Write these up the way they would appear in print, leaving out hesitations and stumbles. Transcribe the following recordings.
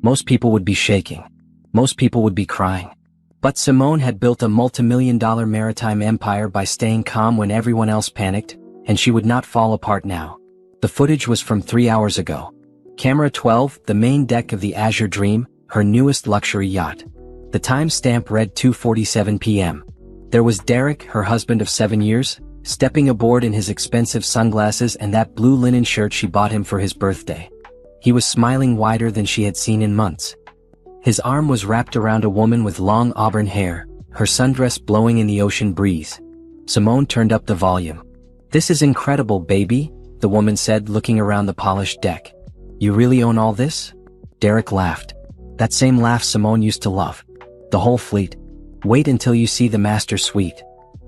Most people would be shaking. Most people would be crying. But Simone had built a multi-million-dollar maritime empire by staying calm when everyone else panicked, and she would not fall apart now. The footage was from 3 hours ago. Camera 12, the main deck of the Azure Dream, her newest luxury yacht. The timestamp read 2:47 p.m. There was Derek, her husband of 7 years, stepping aboard in his expensive sunglasses and that blue linen shirt she bought him for his birthday. He was smiling wider than she had seen in months. His arm was wrapped around a woman with long auburn hair, her sundress blowing in the ocean breeze. Simone turned up the volume. "This is incredible, baby," the woman said, looking around the polished deck. "You really own all this?" Derek laughed. That same laugh Simone used to love. "The whole fleet. Wait until you see the master suite."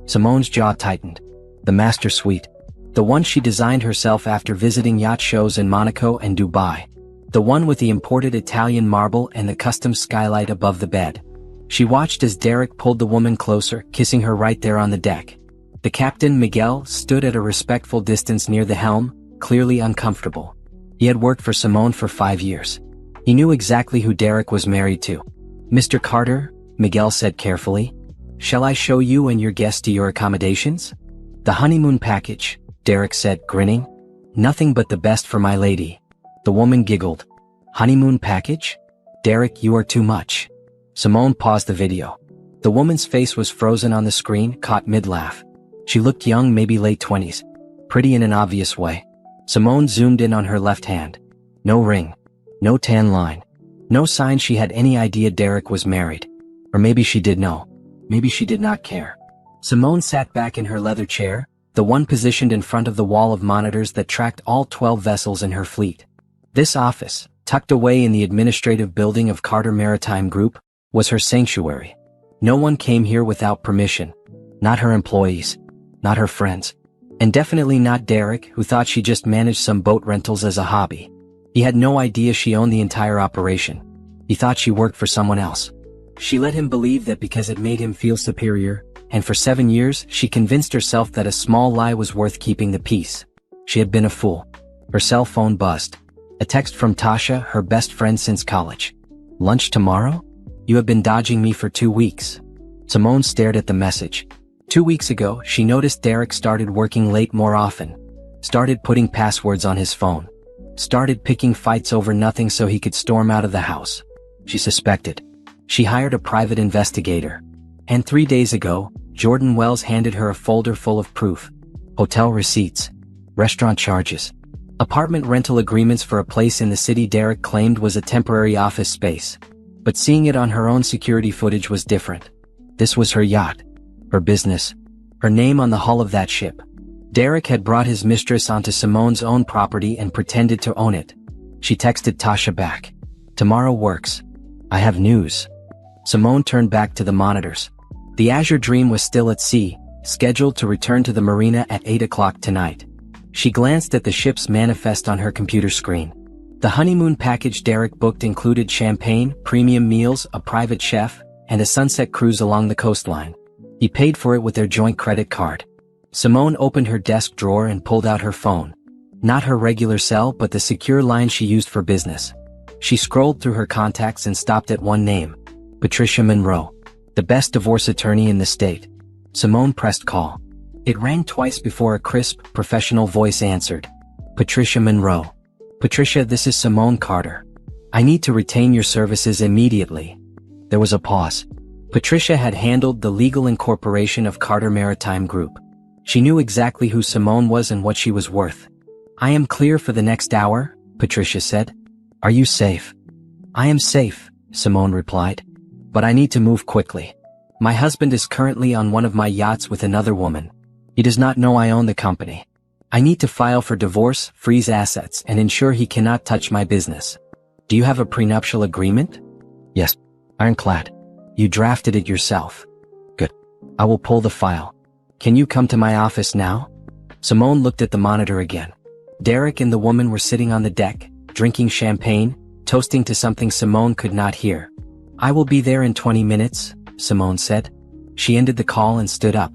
Simone's jaw tightened. The master suite. The one she designed herself after visiting yacht shows in Monaco and Dubai. The one with the imported Italian marble and the custom skylight above the bed. She watched as Derek pulled the woman closer, kissing her right there on the deck. The captain, Miguel, stood at a respectful distance near the helm, clearly uncomfortable. He had worked for Simone for 5 years. He knew exactly who Derek was married to. "Mr. Carter," Miguel said carefully, "shall I show you and your guest to your accommodations?" "The honeymoon package," Derek said, grinning. "Nothing but the best for my lady." The woman giggled. "Honeymoon package? Derek, you are too much." Simone paused the video. The woman's face was frozen on the screen, caught mid-laugh. She looked young, maybe late 20s. Pretty in an obvious way. Simone zoomed in on her left hand. No ring. No tan line. No sign she had any idea Derek was married. Or maybe she did know. Maybe she did not care. Simone sat back in her leather chair, the one positioned in front of the wall of monitors that tracked all 12 vessels in her fleet. This office, tucked away in the administrative building of Carter Maritime Group, was her sanctuary. No one came here without permission. Not her employees. Not her friends. And definitely not Derek, who thought she just managed some boat rentals as a hobby. He had no idea she owned the entire operation. He thought she worked for someone else. She let him believe that because it made him feel superior, and for 7 years she convinced herself that a small lie was worth keeping the peace. She had been a fool. Her cell phone buzzed. A text from Tasha, her best friend since college. "Lunch tomorrow? You have been dodging me for 2 weeks." Simone stared at the message. 2 weeks ago, she noticed Derek started working late more often. Started putting passwords on his phone. Started picking fights over nothing so he could storm out of the house. She suspected. She hired a private investigator. And 3 days ago, Jordan Wells handed her a folder full of proof. Hotel receipts. Restaurant charges. Apartment rental agreements for a place in the city Derek claimed was a temporary office space. But seeing it on her own security footage was different. This was her yacht. Her business. Her name on the hull of that ship. Derek had brought his mistress onto Simone's own property and pretended to own it. She texted Tasha back. "Tomorrow works. I have news." Simone turned back to the monitors. The Azure Dream was still at sea, scheduled to return to the marina at 8 o'clock tonight. She glanced at the ship's manifest on her computer screen. The honeymoon package Derek booked included champagne, premium meals, a private chef, and a sunset cruise along the coastline. He paid for it with their joint credit card. Simone opened her desk drawer and pulled out her phone. Not her regular cell, but the secure line she used for business. She scrolled through her contacts and stopped at one name. Patricia Monroe. The best divorce attorney in the state. Simone pressed call. It rang twice before a crisp, professional voice answered. "Patricia Monroe. Patricia, this is Simone Carter. I need to retain your services immediately." There was a pause. Patricia had handled the legal incorporation of Carter Maritime Group. She knew exactly who Simone was and what she was worth. "I am clear for the next hour," Patricia said. "Are you safe?" "I am safe," Simone replied. "But I need to move quickly. My husband is currently on one of my yachts with another woman. He does not know I own the company. I need to file for divorce, freeze assets, and ensure he cannot touch my business." "Do you have a prenuptial agreement?" "Yes. Ironclad. You drafted it yourself." "Good. I will pull the file. Can you come to my office now?" Simone looked at the monitor again. Derek and the woman were sitting on the deck, drinking champagne, toasting to something Simone could not hear. "I will be there in 20 minutes, Simone said. She ended the call and stood up.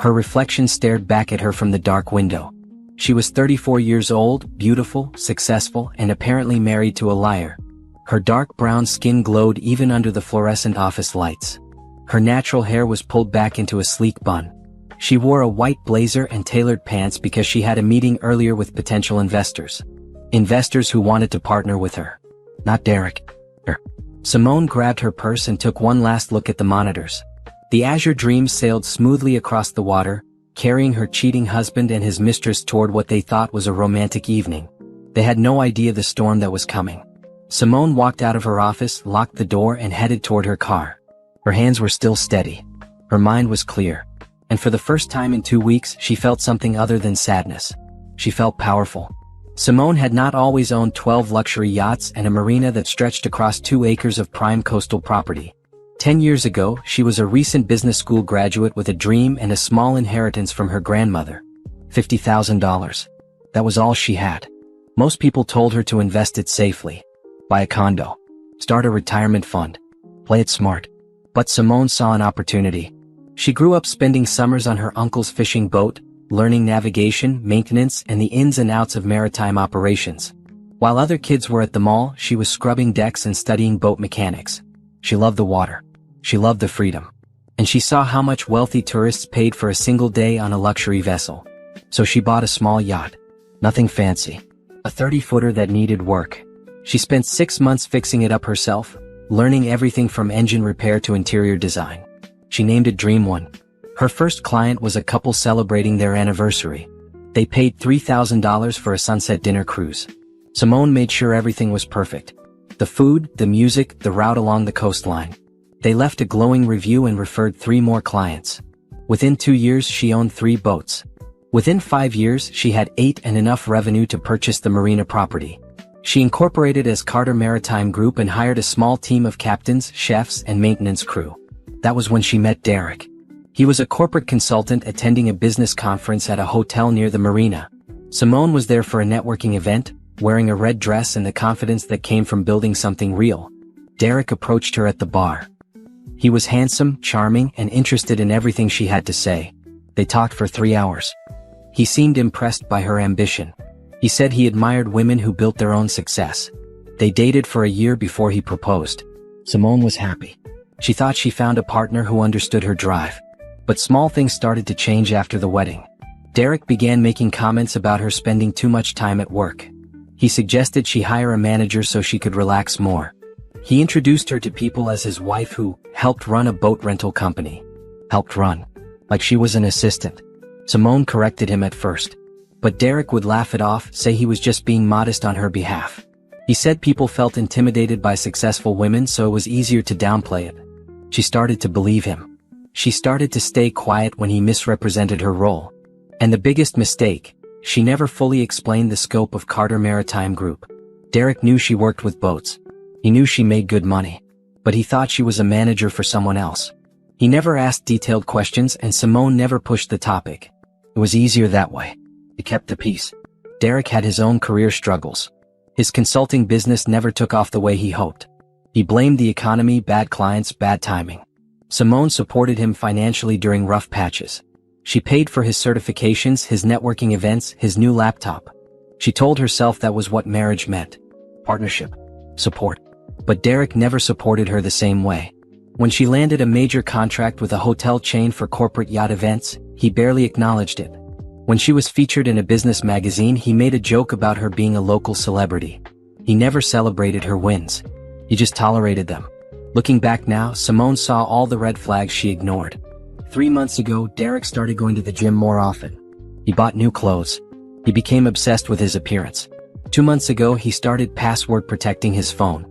Her reflection stared back at her from the dark window. She was 34 years old, beautiful, successful, and apparently married to a liar. Her dark brown skin glowed even under the fluorescent office lights. Her natural hair was pulled back into a sleek bun. She wore a white blazer and tailored pants because she had a meeting earlier with potential investors. Investors who wanted to partner with her. Not Derek. Simone grabbed her purse and took one last look at the monitors. The Azure Dream sailed smoothly across the water, carrying her cheating husband and his mistress toward what they thought was a romantic evening. They had no idea the storm that was coming. Simone walked out of her office, locked the door, and headed toward her car. Her hands were still steady. Her mind was clear. And for the first time in 2 weeks, she felt something other than sadness. She felt powerful. Simone had not always owned 12 luxury yachts and a marina that stretched across 2 acres of prime coastal property. 10 years ago, she was a recent business school graduate with a dream and a small inheritance from her grandmother. $50,000. That was all she had. Most people told her to invest it safely. Buy a condo. Start a retirement fund. Play it smart. But Simone saw an opportunity. She grew up spending summers on her uncle's fishing boat, learning navigation, maintenance, and the ins and outs of maritime operations. While other kids were at the mall, she was scrubbing decks and studying boat mechanics. She loved the water. She loved the freedom. And she saw how much wealthy tourists paid for a single day on a luxury vessel. So she bought a small yacht. Nothing fancy. A 30-footer that needed work. She spent 6 months fixing it up herself, learning everything from engine repair to interior design. She named it Dream One. Her first client was a couple celebrating their anniversary. They paid $3,000 for a sunset dinner cruise. Simone made sure everything was perfect. The food, the music, the route along the coastline. They left a glowing review and referred 3 more clients. Within 2 years, she owned 3 boats. Within 5 years, she had 8 and enough revenue to purchase the marina property. She incorporated as Carter Maritime Group and hired a small team of captains, chefs, and maintenance crew. That was when she met Derek. He was a corporate consultant attending a business conference at a hotel near the marina. Simone was there for a networking event, wearing a red dress and the confidence that came from building something real. Derek approached her at the bar. He was handsome, charming, and interested in everything she had to say. They talked for 3 hours. He seemed impressed by her ambition. He said he admired women who built their own success. They dated for a year before he proposed. Simone was happy. She thought she found a partner who understood her drive. But small things started to change after the wedding. Derek began making comments about her spending too much time at work. He suggested she hire a manager so she could relax more. He introduced her to people as his wife who helped run a boat rental company. Helped run. Like she was an assistant. Simone corrected him at first. But Derek would laugh it off, say he was just being modest on her behalf. He said people felt intimidated by successful women, so it was easier to downplay it. She started to believe him. She started to stay quiet when he misrepresented her role. And the biggest mistake, she never fully explained the scope of Carter Maritime Group. Derek knew she worked with boats. He knew she made good money. But he thought she was a manager for someone else. He never asked detailed questions and Simone never pushed the topic. It was easier that way. He kept the peace. Derek had his own career struggles. His consulting business never took off the way he hoped. He blamed the economy, bad clients, bad timing. Simone supported him financially during rough patches. She paid for his certifications, his networking events, his new laptop. She told herself that was what marriage meant. Partnership. Support. But Derek never supported her the same way. When she landed a major contract with a hotel chain for corporate yacht events, he barely acknowledged it. When she was featured in a business magazine, he made a joke about her being a local celebrity. He never celebrated her wins. He just tolerated them. Looking back now, Simone saw all the red flags she ignored. 3 months ago, Derek started going to the gym more often. He bought new clothes. He became obsessed with his appearance. 2 months ago, he started password protecting his phone.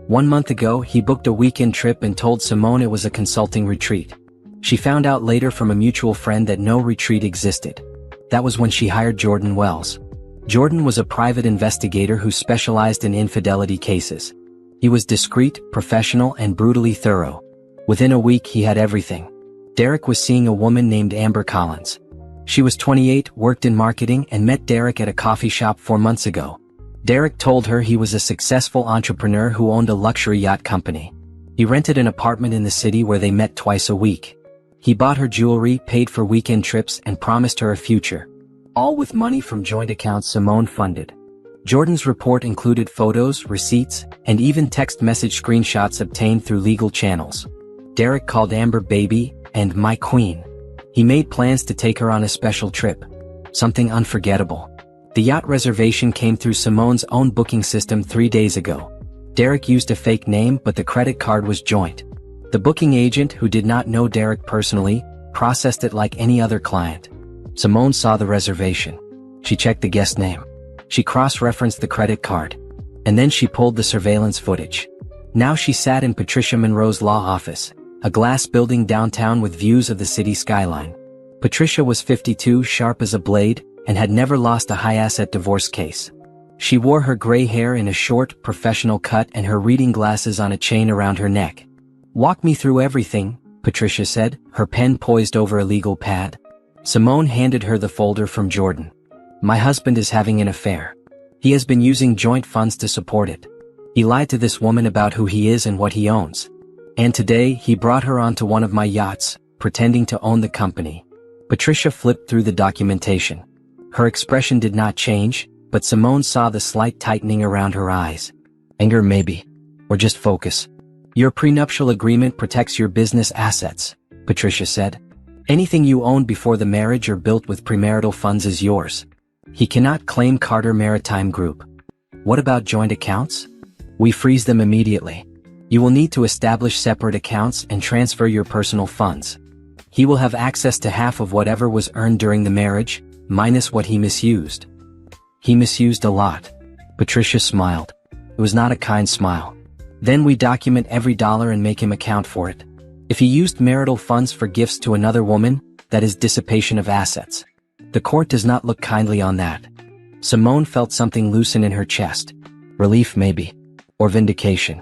1 month ago, he booked a weekend trip and told Simone it was a consulting retreat. She found out later from a mutual friend that no retreat existed. That was when she hired Jordan Wells. Jordan was a private investigator who specialized in infidelity cases. He was discreet, professional, and brutally thorough. Within a week, he had everything. Derek was seeing a woman named Amber Collins. She was 28, worked in marketing, and met Derek at a coffee shop 4 months ago. Derek told her he was a successful entrepreneur who owned a luxury yacht company. He rented an apartment in the city where they met twice a week. He bought her jewelry, paid for weekend trips, and promised her a future. All with money from joint accounts Simone funded. Jordan's report included photos, receipts, and even text message screenshots obtained through legal channels. Derek called Amber baby and my queen. He made plans to take her on a special trip. Something unforgettable. The yacht reservation came through Simone's own booking system 3 days ago. Derek used a fake name, but the credit card was joint. The booking agent, who did not know Derek personally, processed it like any other client. Simone saw the reservation. She checked the guest name. She cross-referenced the credit card. And then she pulled the surveillance footage. Now she sat in Patricia Monroe's law office, a glass building downtown with views of the city skyline. Patricia was 52, sharp as a blade, and had never lost a high-asset divorce case. She wore her gray hair in a short, professional cut and her reading glasses on a chain around her neck. "Walk me through everything," Patricia said, her pen poised over a legal pad. Simone handed her the folder from Jordan. "My husband is having an affair. He has been using joint funds to support it. He lied to this woman about who he is and what he owns. And today, he brought her onto one of my yachts, pretending to own the company." Patricia flipped through the documentation. Her expression did not change, but Simone saw the slight tightening around her eyes. "Anger maybe. Or just focus. Your prenuptial agreement protects your business assets," Patricia said. "Anything you owned before the marriage or built with premarital funds is yours. He cannot claim Carter Maritime Group." "What about joint accounts?" "We freeze them immediately. You will need to establish separate accounts and transfer your personal funds. He will have access to half of whatever was earned during the marriage, minus what he misused." "He misused a lot." Patricia smiled. It was not a kind smile. "Then we document every dollar and make him account for it. If he used marital funds for gifts to another woman, that is dissipation of assets. The court does not look kindly on that." Simone felt something loosen in her chest. Relief maybe. Or vindication.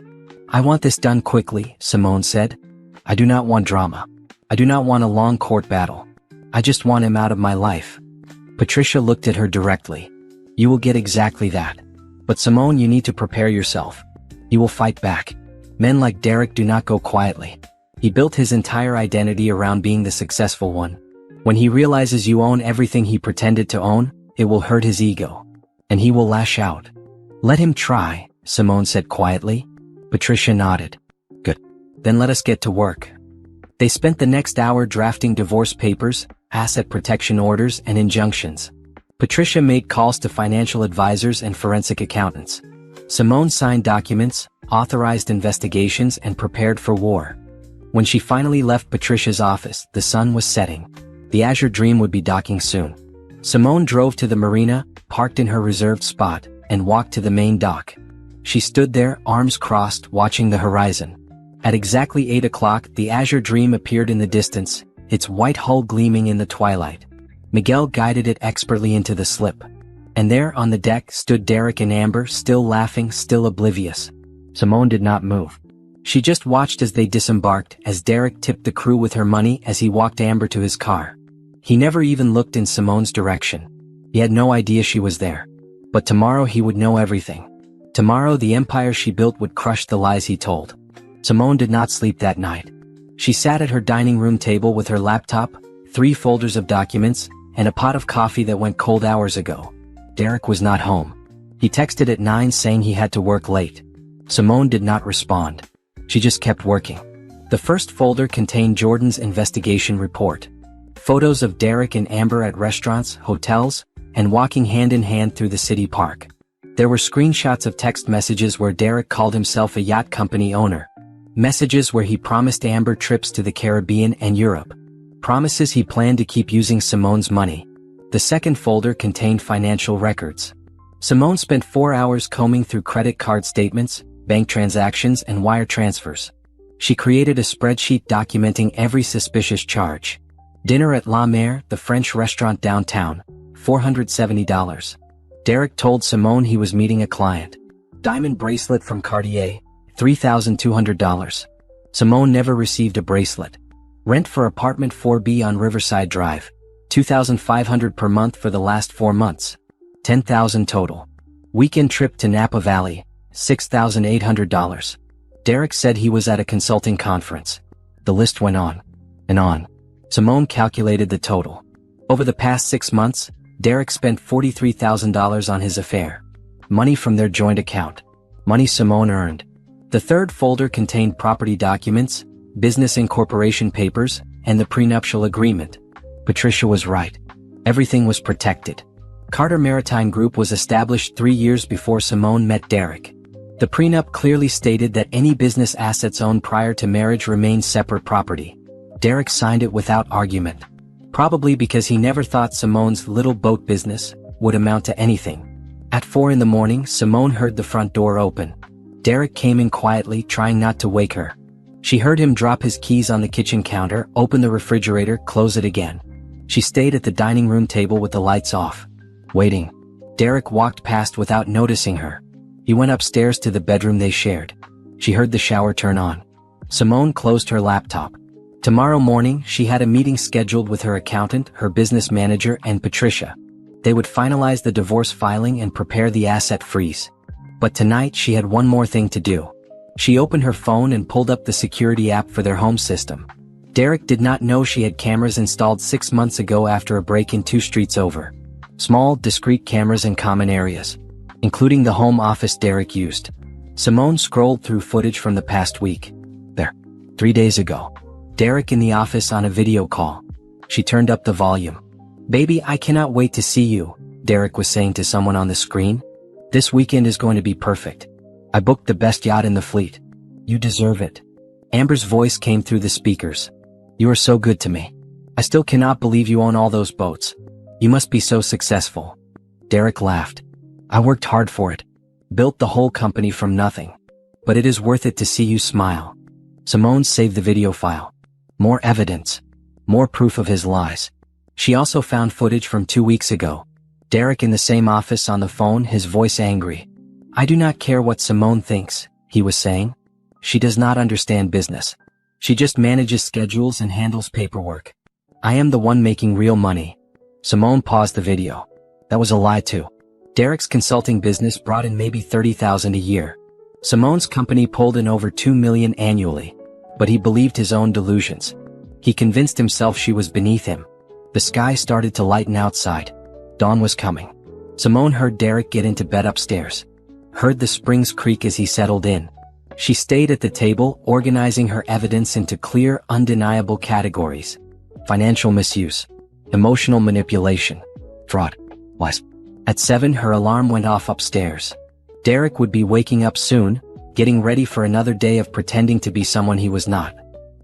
"I want this done quickly," Simone said. "I do not want drama. I do not want a long court battle. I just want him out of my life." Patricia looked at her directly. "You will get exactly that. But Simone, you need to prepare yourself. You will fight back. Men like Derek do not go quietly. He built his entire identity around being the successful one. When he realizes you own everything he pretended to own, it will hurt his ego. And he will lash out." "Let him try," Simone said quietly. Patricia nodded. "Good. Then let us get to work." They spent the next hour drafting divorce papers, asset protection orders, and injunctions. Patricia made calls to financial advisors and forensic accountants. Simone signed documents, authorized investigations, and prepared for war. When she finally left Patricia's office, the sun was setting. The Azure Dream would be docking soon. Simone drove to the marina, parked in her reserved spot, and walked to the main dock. She stood there, arms crossed, watching the horizon. At exactly 8 o'clock, the Azure Dream appeared in the distance, its white hull gleaming in the twilight. Miguel guided it expertly into the slip. And there, on the deck, stood Derek and Amber, still laughing, still oblivious. Simone did not move. She just watched as they disembarked, as Derek tipped the crew with her money as he walked Amber to his car. He never even looked in Simone's direction. He had no idea she was there. But tomorrow he would know everything. Tomorrow the empire she built would crush the lies he told. Simone did not sleep that night. She sat at her dining room table with her laptop, 3 folders of documents, and a pot of coffee that went cold hours ago. Derek was not home. He texted at 9 saying he had to work late. Simone did not respond. She just kept working. The first folder contained Jordan's investigation report. Photos of Derek and Amber at restaurants, hotels, and walking hand in hand through the city park. There were screenshots of text messages where Derek called himself a yacht company owner. Messages where he promised Amber trips to the Caribbean and Europe. Promises he planned to keep using Simone's money. The second folder contained financial records. Simone spent 4 hours combing through credit card statements, bank transactions, and wire transfers. She created a spreadsheet documenting every suspicious charge. Dinner at La Mer, the French restaurant downtown, $470. Derek told Simone he was meeting a client. Diamond bracelet from Cartier, $3,200. Simone never received a bracelet. Rent for apartment 4B on Riverside Drive, $2,500 per month for the last 4 months. $10,000 total. Weekend trip to Napa Valley, $6,800. Derek said he was at a consulting conference. The list went on and on. Simone calculated the total. Over the past 6 months, Derek spent $43,000 on his affair. money from their joint account, money Simone earned. The third folder contained property documents, business incorporation papers, and the prenuptial agreement. Patricia was right. Everything was protected. Carter Maritime Group was established 3 years before Simone met Derek. The prenup clearly stated that any business assets owned prior to marriage remained separate property. Derek signed it without argument. Probably because he never thought Simone's little boat business would amount to anything. At 4 in the morning, Simone heard the front door open. Derek came in quietly, trying not to wake her. She heard him drop his keys on the kitchen counter, open the refrigerator, close it again. She stayed at the dining room table with the lights off, waiting. Derek walked past without noticing her. He went upstairs to the bedroom they shared. She heard the shower turn on. Simone closed her laptop. Tomorrow morning, she had a meeting scheduled with her accountant, her business manager, and Patricia. They would finalize the divorce filing and prepare the asset freeze. But tonight she had one more thing to do. She opened her phone and pulled up the security app for their home system. Derek did not know she had cameras installed 6 months ago after a break-in 2 streets over. Small, discreet cameras in common areas, including the home office Derek used. Simone scrolled through footage from the past week. There. 3 days ago. Derek in the office on a video call. She turned up the volume. "Baby, I cannot wait to see you," Derek was saying to someone on the screen. "This weekend is going to be perfect. I booked the best yacht in the fleet. You deserve it." Amber's voice came through the speakers. "You are so good to me. I still cannot believe you own all those boats. You must be so successful." Derek laughed. "I worked hard for it. Built the whole company from nothing. But it is worth it to see you smile." Simone saved the video file. More evidence. More proof of his lies. She also found footage from 2 weeks ago. Derek in the same office on the phone, his voice angry. "I do not care what Simone thinks," he was saying. "She does not understand business. She just manages schedules and handles paperwork. I am the one making real money." Simone paused the video. That was a lie too. Derek's consulting business brought in maybe $30,000 a year. Simone's company pulled in over $2 million annually. But he believed his own delusions. He convinced himself she was beneath him. The sky started to lighten outside. Dawn was coming. Simone heard Derek get into bed upstairs. Heard the springs creak as he settled in. She stayed at the table, organizing her evidence into clear, undeniable categories. Financial misuse. Emotional manipulation. Fraud. Lies. At 7, her alarm went off upstairs. Derek would be waking up soon, getting ready for another day of pretending to be someone he was not.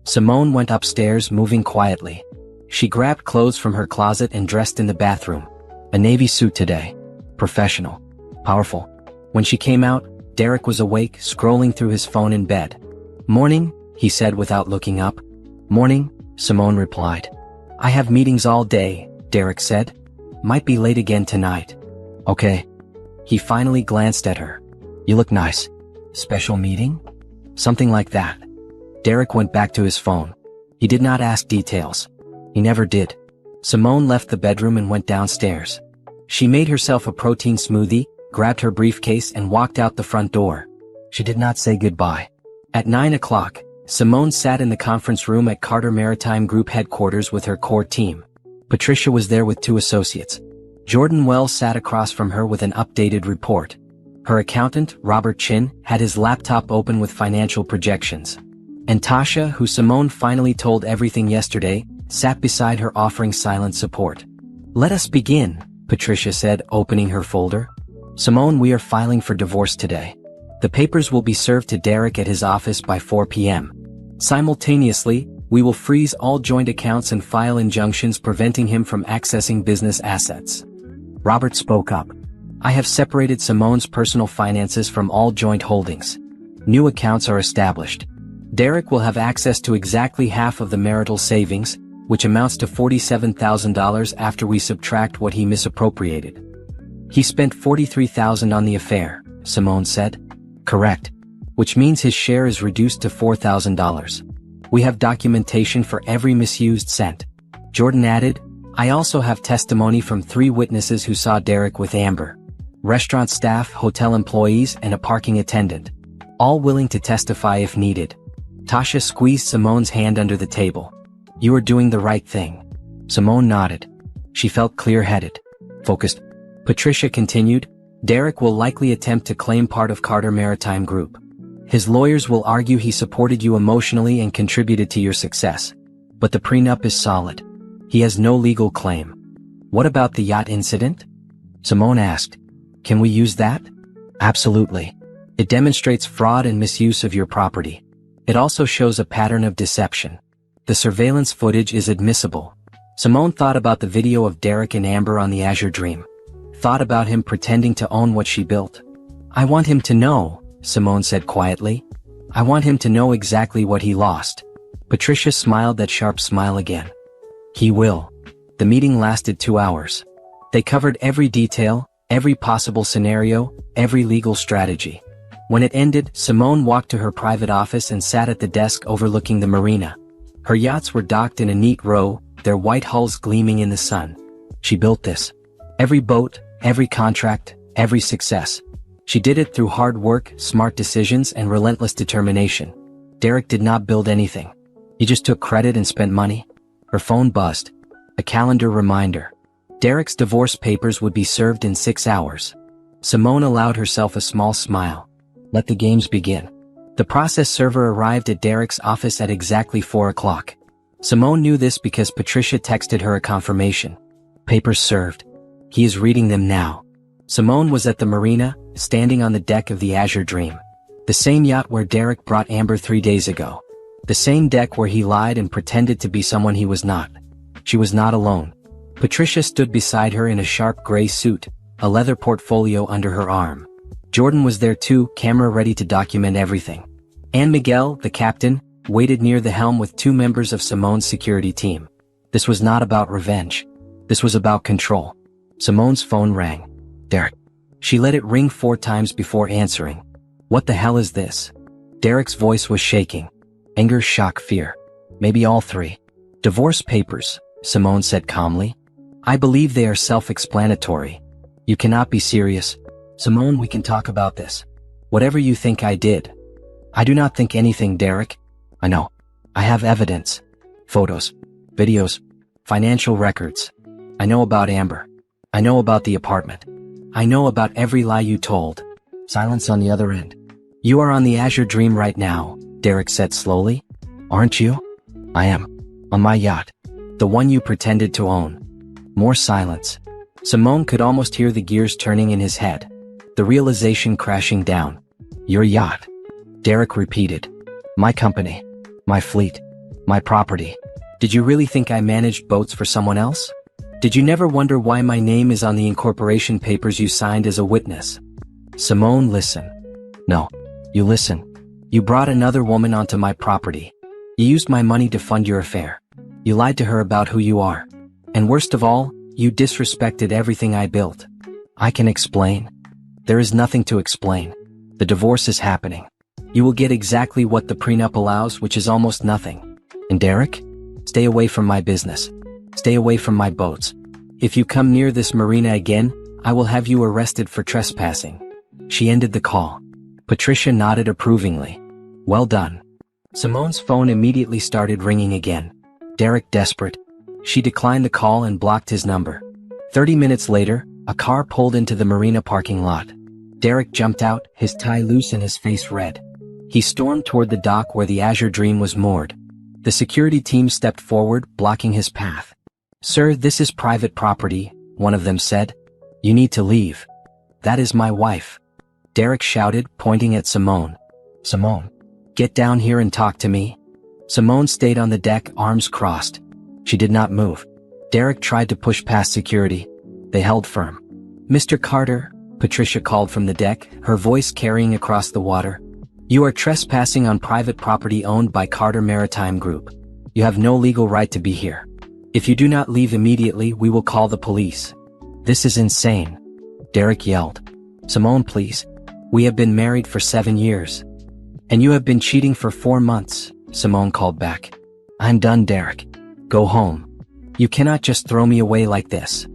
Simone went upstairs, moving quietly. She grabbed clothes from her closet and dressed in the bathroom. A navy suit today. Professional. Powerful. When she came out, Derek was awake, scrolling through his phone in bed. "Morning," he said without looking up. "Morning," Simone replied. "I have meetings all day," Derek said. "Might be late again tonight." "Okay." He finally glanced at her. "You look nice." "Special meeting?" "Something like that." Derek went back to his phone. He did not ask details. He never did. Simone left the bedroom and went downstairs. She made herself a protein smoothie, grabbed her briefcase and walked out the front door. She did not say goodbye. At 9 o'clock, Simone sat in the conference room at Carter Maritime Group headquarters with her core team. Patricia was there with 2 associates. Jordan Wells sat across from her with an updated report. Her accountant, Robert Chin, had his laptop open with financial projections. And Tasha, who Simone finally told everything yesterday, sat beside her offering silent support. "Let us begin," Patricia said, opening her folder. "Simone, we are filing for divorce today. The papers will be served to Derek at his office by 4 p.m. Simultaneously, we will freeze all joint accounts and file injunctions preventing him from accessing business assets." Robert spoke up. "I have separated Simone's personal finances from all joint holdings. New accounts are established. Derek will have access to exactly half of the marital savings, which amounts to $47,000 after we subtract what he misappropriated." "He spent $43,000 on the affair," Simone said. "Correct. Which means his share is reduced to $4,000. We have documentation for every misused cent." Jordan added, "I also have testimony from 3 witnesses who saw Derek with Amber. Restaurant staff, hotel employees, and a parking attendant. All willing to testify if needed." Tasha squeezed Simone's hand under the table. "You are doing the right thing." Simone nodded. She felt clear-headed, focused. Patricia continued, Derek will likely attempt to claim part of Carter Maritime Group. His lawyers will argue he supported you emotionally and contributed to your success. But the prenup is solid. He has no legal claim. What about the yacht incident? Simone asked. Can we use that? Absolutely. It demonstrates fraud and misuse of your property. It also shows a pattern of deception. The surveillance footage is admissible. Simone thought about the video of Derek and Amber on the Azure Dream. Thought about him pretending to own what she built. I want him to know, Simone said quietly. I want him to know exactly what he lost. Patricia smiled that sharp smile again. He will. The meeting lasted 2 hours. They covered every detail, every possible scenario, every legal strategy. When it ended, Simone walked to her private office and sat at the desk overlooking the marina. Her yachts were docked in a neat row, their white hulls gleaming in the sun. She built this. Every boat, every contract, every success. She did it through hard work, smart decisions, and relentless determination. Derek did not build anything. He just took credit and spent money. Her phone buzzed. A calendar reminder. Derek's divorce papers would be served in 6 hours. Simone allowed herself a small smile. Let the games begin. The process server arrived at Derek's office at exactly 4 o'clock. Simone knew this because Patricia texted her a confirmation. Papers served. He is reading them now. Simone was at the marina, standing on the deck of the Azure Dream. The same yacht where Derek brought Amber 3 days ago. The same deck where he lied and pretended to be someone he was not. She was not alone. Patricia stood beside her in a sharp gray suit, a leather portfolio under her arm. Jordan was there too, camera ready to document everything. And Miguel, the captain, waited near the helm with 2 members of Simone's security team. This was not about revenge. This was about control. Simone's phone rang. Derek. She let it ring 4 times before answering. What the hell is this? Derek's voice was shaking. Anger, shock, fear. Maybe all 3. Divorce papers, Simone said calmly. I believe they are self-explanatory. You cannot be serious. Simone, we can talk about this. Whatever you think I did. I do not think anything, Derek. I know. I have evidence. Photos. Videos. Financial records. I know about Amber. I know about the apartment. I know about every lie you told. Silence on the other end. You are on the Azure Dream right now, Derek said slowly. Aren't you? I am. On my yacht. The one you pretended to own. More silence. Simone could almost hear the gears turning in his head. The realization crashing down. Your yacht. Derek repeated. My company. My fleet. My property. Did you really think I managed boats for someone else? Did you never wonder why my name is on the incorporation papers you signed as a witness? Simone, listen. No. You listen. You brought another woman onto my property. You used my money to fund your affair. You lied to her about who you are. And worst of all, you disrespected everything I built. I can explain. There is nothing to explain. The divorce is happening. You will get exactly what the prenup allows, which is almost nothing. And Derek? Stay away from my business. Stay away from my boats. If you come near this marina again, I will have you arrested for trespassing. She ended the call. Patricia nodded approvingly. Well done. Simone's phone immediately started ringing again. Derek desperate. She declined the call and blocked his number. 30 minutes later, a car pulled into the marina parking lot. Derek jumped out, his tie loose and his face red. He stormed toward the dock where the Azure Dream was moored. The security team stepped forward, blocking his path. Sir, this is private property, one of them said. You need to leave. That is my wife. Derek shouted, pointing at Simone. Simone, get down here and talk to me. Simone stayed on the deck, arms crossed. She did not move. Derek tried to push past security. They held firm. Mr. Carter, Patricia called from the deck, her voice carrying across the water. You are trespassing on private property owned by Carter Maritime Group. You have no legal right to be here. If you do not leave immediately, we will call the police. This is insane. Derek yelled. Simone, please. We have been married for 7 years. And you have been cheating for 4 months, Simone called back. I'm done, Derek. Go home. You cannot just throw me away like this.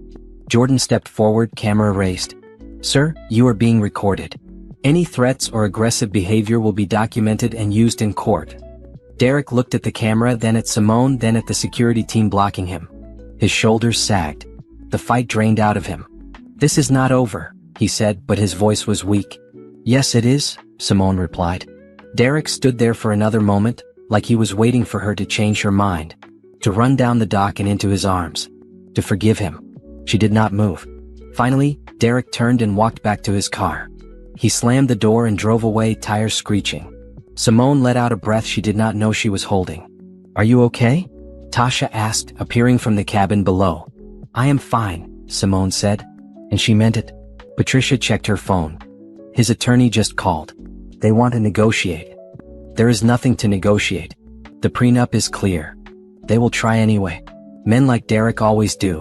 Jordan stepped forward, camera raised. Sir, you are being recorded. Any threats or aggressive behavior will be documented and used in court. Derek looked at the camera, then at Simone, then at the security team blocking him. His shoulders sagged. The fight drained out of him. This is not over, he said, but his voice was weak. Yes, it is, Simone replied. Derek stood there for another moment, like he was waiting for her to change her mind, to run down the dock and into his arms, to forgive him. She did not move. Finally, Derek turned and walked back to his car. He slammed the door and drove away, tires screeching. Simone let out a breath she did not know she was holding. Are you okay? Tasha asked, appearing from the cabin below. I am fine, Simone said. And she meant it. Patricia checked her phone. His attorney just called. They want to negotiate. There is nothing to negotiate. The prenup is clear. They will try anyway. Men like Derek always do.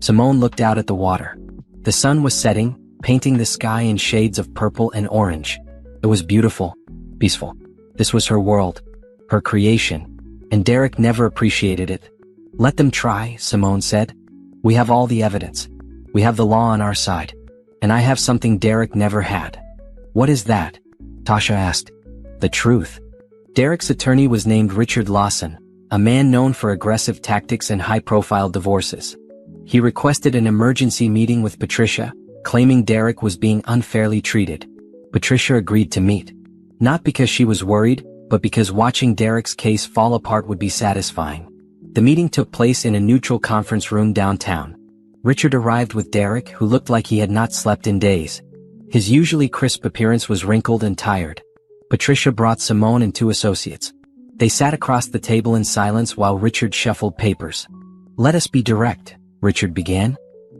Simone looked out at the water. The sun was setting, painting the sky in shades of purple and orange. It was beautiful, peaceful. This was her world, her creation, and Derek never appreciated it. Let them try, Simone said. We have all the evidence. We have the law on our side. And I have something Derek never had. What is that? Tasha asked. The truth. Derek's attorney was named Richard Lawson, a man known for aggressive tactics and high-profile divorces. He requested an emergency meeting with Patricia, claiming Derek was being unfairly treated. Patricia agreed to meet. Not because she was worried, but because watching Derek's case fall apart would be satisfying. The meeting took place in a neutral conference room downtown. Richard arrived with Derek, who looked like he had not slept in days. His usually crisp appearance was wrinkled and tired. Patricia brought Simone and two associates. They sat across the table in silence while Richard shuffled papers. Let us be direct, Richard began.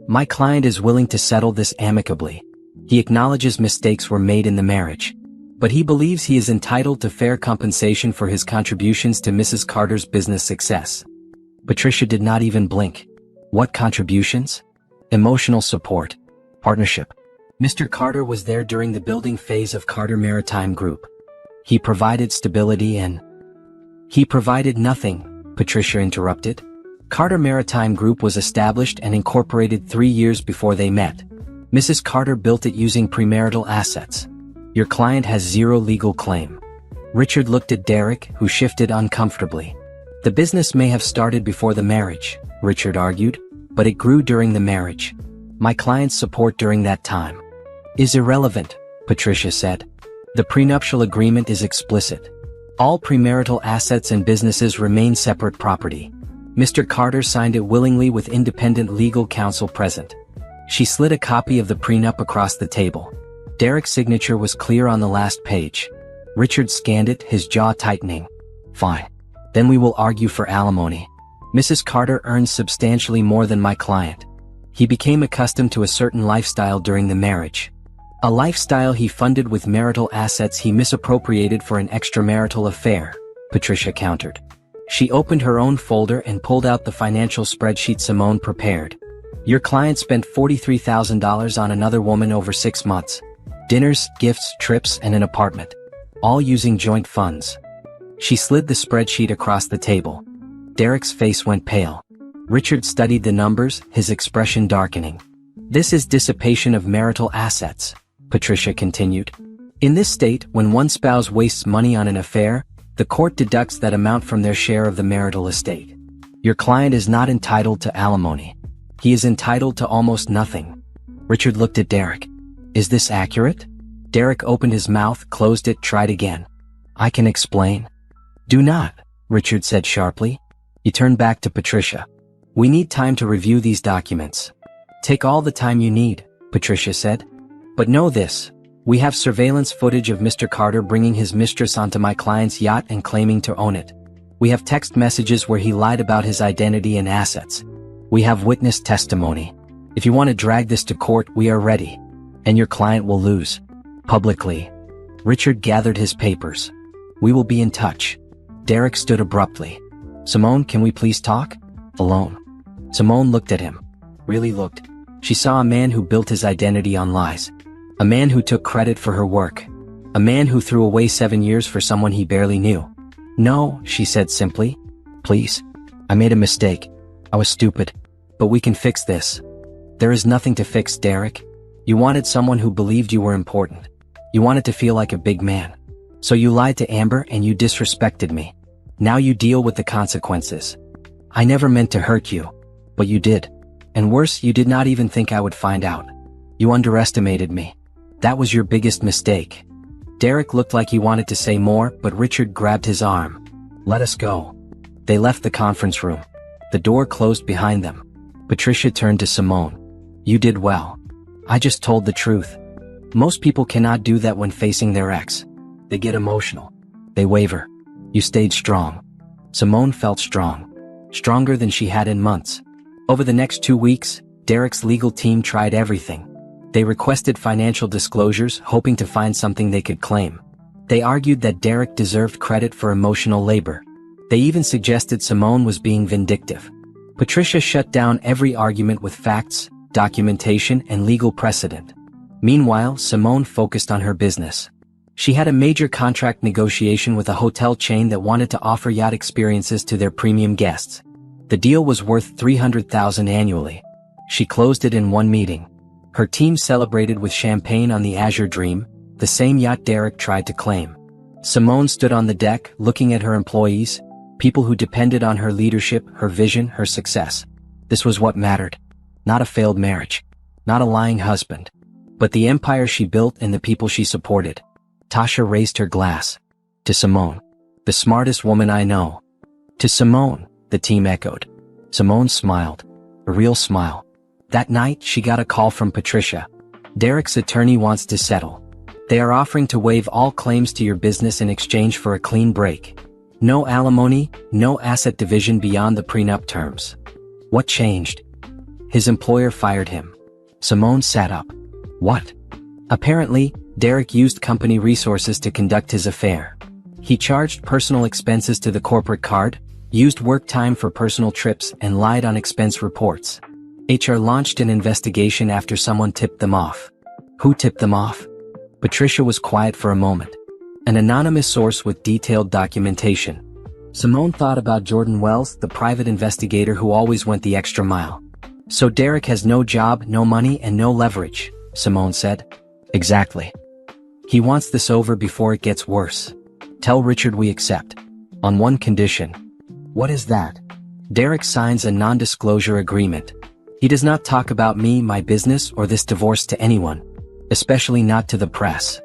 My client is willing to settle this amicably. He acknowledges mistakes were made in the marriage. But he believes he is entitled to fair compensation for his contributions to Mrs. Carter's business success. Patricia did not even blink. What contributions? Emotional support. Partnership. Mr. Carter was there during the building phase of Carter Maritime Group. He provided stability and... He provided nothing, Patricia interrupted. Carter Maritime Group was established and incorporated 3 years before they met. Mrs. Carter built it using premarital assets. Your client has zero legal claim. Richard looked at Derek, who shifted uncomfortably. The business may have started before the marriage, Richard argued, but it grew during the marriage. My client's support during that time is irrelevant, Patricia said. The prenuptial agreement is explicit. All premarital assets and businesses remain separate property. Mr. Carter signed it willingly with independent legal counsel present. She slid a copy of the prenup across the table. Derek's signature was clear on the last page. Richard scanned it, his jaw tightening. Fine. Then we will argue for alimony. Mrs. Carter earns substantially more than my client. He became accustomed to a certain lifestyle during the marriage. A lifestyle he funded with marital assets he misappropriated for an extramarital affair, Patricia countered. She opened her own folder and pulled out the financial spreadsheet Simone prepared. Your client spent $43,000 on another woman over 6 months. Dinners, gifts, trips, and an apartment. All using joint funds. She slid the spreadsheet across the table. Derek's face went pale. Richard studied the numbers, his expression darkening. This is dissipation of marital assets, Patricia continued. In this state, when one spouse wastes money on an affair, the court deducts that amount from their share of the marital estate. Your client is not entitled to alimony. He is entitled to almost nothing. Richard looked at Derek. Is this accurate? Derek opened his mouth, closed it, tried again. I can explain. Do not, Richard said sharply. He turned back to Patricia. We need time to review these documents. Take all the time you need, Patricia said. But know this. We have surveillance footage of Mr. Carter bringing his mistress onto my client's yacht and claiming to own it. We have text messages where he lied about his identity and assets. We have witness testimony. If you want to drag this to court, we are ready. And your client will lose. Publicly. Richard gathered his papers. We will be in touch. Derek stood abruptly. Simone, can we please talk? Alone. Simone looked at him. Really looked. She saw a man who built his identity on lies. A man who took credit for her work. A man who threw away 7 years for someone he barely knew. No, she said simply. Please. I made a mistake. I was stupid. But we can fix this. There is nothing to fix, Derek. You wanted someone who believed you were important. You wanted to feel like a big man. So you lied to Amber and you disrespected me. Now you deal with the consequences. I never meant to hurt you. But you did. And worse, you did not even think I would find out. You underestimated me. That was your biggest mistake." Derek looked like he wanted to say more, but Richard grabbed his arm. "Let us go." They left the conference room. The door closed behind them. Patricia turned to Simone. "You did well. I just told the truth. Most people cannot do that when facing their ex. They get emotional. They waver. You stayed strong." Simone felt strong. Stronger than she had in months. Over the next 2 weeks, Derek's legal team tried everything. They requested financial disclosures, hoping to find something they could claim. They argued that Derek deserved credit for emotional labor. They even suggested Simone was being vindictive. Patricia shut down every argument with facts, documentation, and legal precedent. Meanwhile, Simone focused on her business. She had a major contract negotiation with a hotel chain that wanted to offer yacht experiences to their premium guests. The deal was worth $300,000 annually. She closed it in one meeting. Her team celebrated with champagne on the Azure Dream, the same yacht Derek tried to claim. Simone stood on the deck, looking at her employees, people who depended on her leadership, her vision, her success. This was what mattered. Not a failed marriage. Not a lying husband. But the empire she built and the people she supported. Tasha raised her glass. "To Simone. The smartest woman I know." "To Simone," the team echoed. Simone smiled. A real smile. That night, she got a call from Patricia. "Derek's attorney wants to settle. They are offering to waive all claims to your business in exchange for a clean break. No alimony, no asset division beyond the prenup terms." What changed? His employer fired him. Simone sat up. What? Apparently, Derek used company resources to conduct his affair. He charged personal expenses to the corporate card, used work time for personal trips, and lied on expense reports. HR launched an investigation after someone tipped them off. Who tipped them off? Patricia was quiet for a moment. An anonymous source with detailed documentation. Simone thought about Jordan Wells, the private investigator who always went the extra mile. "So Derek has no job, no money, and no leverage," Simone said. "Exactly. He wants this over before it gets worse. Tell Richard we accept. On one condition." "What is that?" "Derek signs a non-disclosure agreement. He does not talk about me, my business, or this divorce to anyone. Especially not to the press.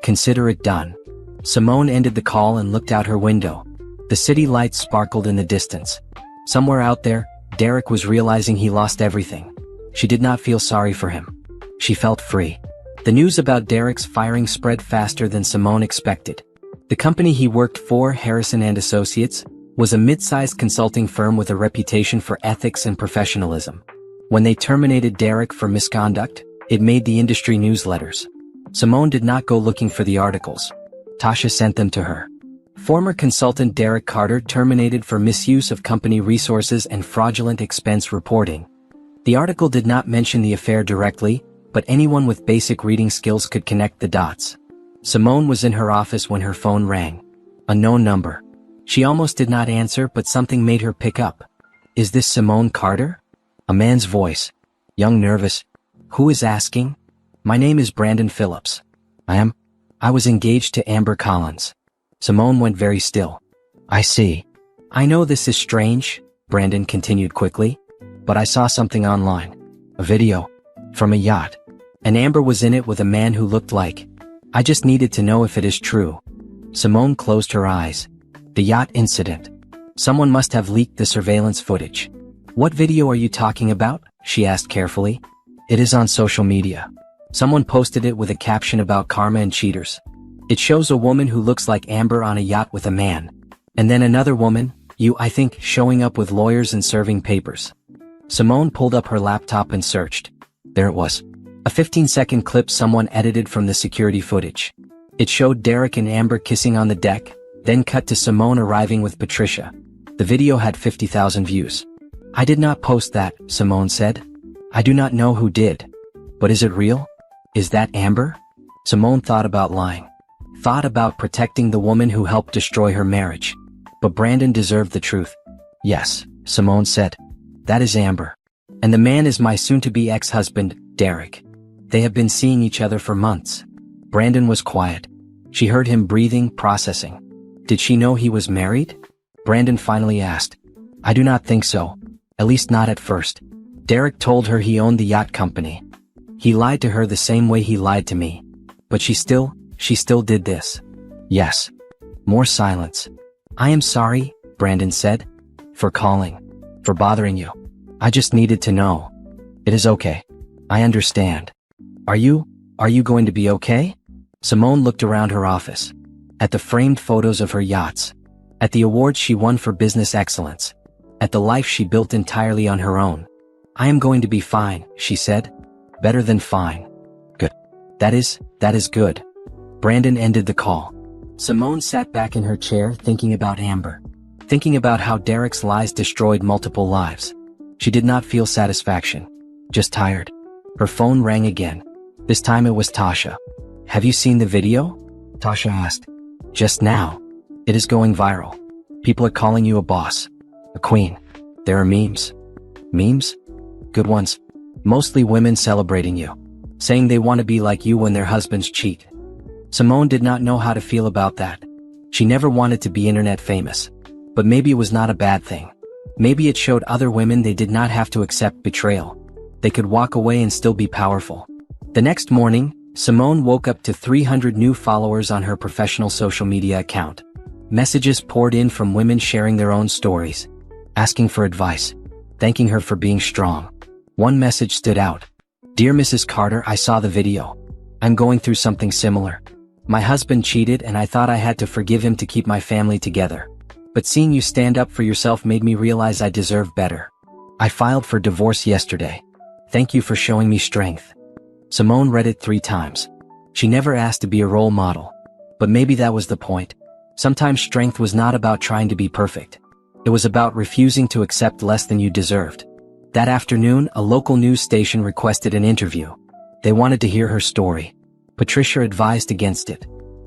Consider it done." Simone ended the call and looked out her window. The city lights sparkled in the distance. Somewhere out there, Derek was realizing he lost everything. She did not feel sorry for him. She felt free. The news about Derek's firing spread faster than Simone expected. The company he worked for, Harrison & Associates, was a mid-sized consulting firm with a reputation for ethics and professionalism. When they terminated Derek for misconduct, it made the industry newsletters. Simone did not go looking for the articles. Tasha sent them to her. Former consultant Derek Carter terminated for misuse of company resources and fraudulent expense reporting. The article did not mention the affair directly, but anyone with basic reading skills could connect the dots. Simone was in her office when her phone rang. A known number. She almost did not answer, but something made her pick up. "Is this Simone Carter?" A man's voice. Young, nervous. "Who is asking?" "My name is Brandon Phillips. I was engaged to Amber Collins." Simone went very still. "I see. I know this is strange," Brandon continued quickly, "but I saw something online. A video. From a yacht. And Amber was in it with a man who looked like. I just needed to know if it is true." Simone closed her eyes. The yacht incident. Someone must have leaked the surveillance footage. "What video are you talking about?" she asked carefully. "It is on social media. Someone posted it with a caption about karma and cheaters. It shows a woman who looks like Amber on a yacht with a man. And then another woman, you I think, showing up with lawyers and serving papers." Simone pulled up her laptop and searched. There it was. A 15-second clip someone edited from the security footage. It showed Derek and Amber kissing on the deck, then cut to Simone arriving with Patricia. The video had 50,000 views. "I did not post that," Simone said. "I do not know who did. But is it real? Is that Amber?" Simone thought about lying. Thought about protecting the woman who helped destroy her marriage. But Brandon deserved the truth. "Yes," Simone said. "That is Amber. And the man is my soon-to-be ex-husband, Derek. They have been seeing each other for months." Brandon was quiet. She heard him breathing, processing. Did she know he was married? Brandon finally asked. "I do not think so. At least not at first. Derek told her he owned the yacht company. He lied to her the same way he lied to me. But she still did this. Yes. More silence. I am sorry, Brandon said. For calling. For bothering you. I just needed to know. It is okay. I understand. Are you going to be okay? Simone looked around her office. At the framed photos of her yachts. At the awards she won for business excellence. At the life she built entirely on her own. I am going to be fine, she said. Better than fine. Good. That is good. Brandon ended the call. Simone sat back in her chair thinking about Amber. Thinking about how Derek's lies destroyed multiple lives. She did not feel satisfaction. Just tired. Her phone rang again. This time it was Tasha. Have you seen the video? Tasha asked. Just now. It is going viral. People are calling you a boss. A queen. There are memes. Memes? Good ones. Mostly women celebrating you. Saying they want to be like you when their husbands cheat. Simone did not know how to feel about that. She never wanted to be internet famous. But maybe it was not a bad thing. Maybe it showed other women they did not have to accept betrayal. They could walk away and still be powerful. The next morning, Simone woke up to 300 new followers on her professional social media account. Messages poured in from women sharing their own stories. Asking for advice. Thanking her for being strong. One message stood out. Dear Mrs. Carter, I saw the video. I'm going through something similar. My husband cheated and I thought I had to forgive him to keep my family together. But seeing you stand up for yourself made me realize I deserve better. I filed for divorce yesterday. Thank you for showing me strength. Simone read it 3 times. She never asked to be a role model. But maybe that was the point. Sometimes strength was not about trying to be perfect. It was about refusing to accept less than you deserved. That afternoon, a local news station requested an interview. They wanted to hear her story. Patricia advised against it.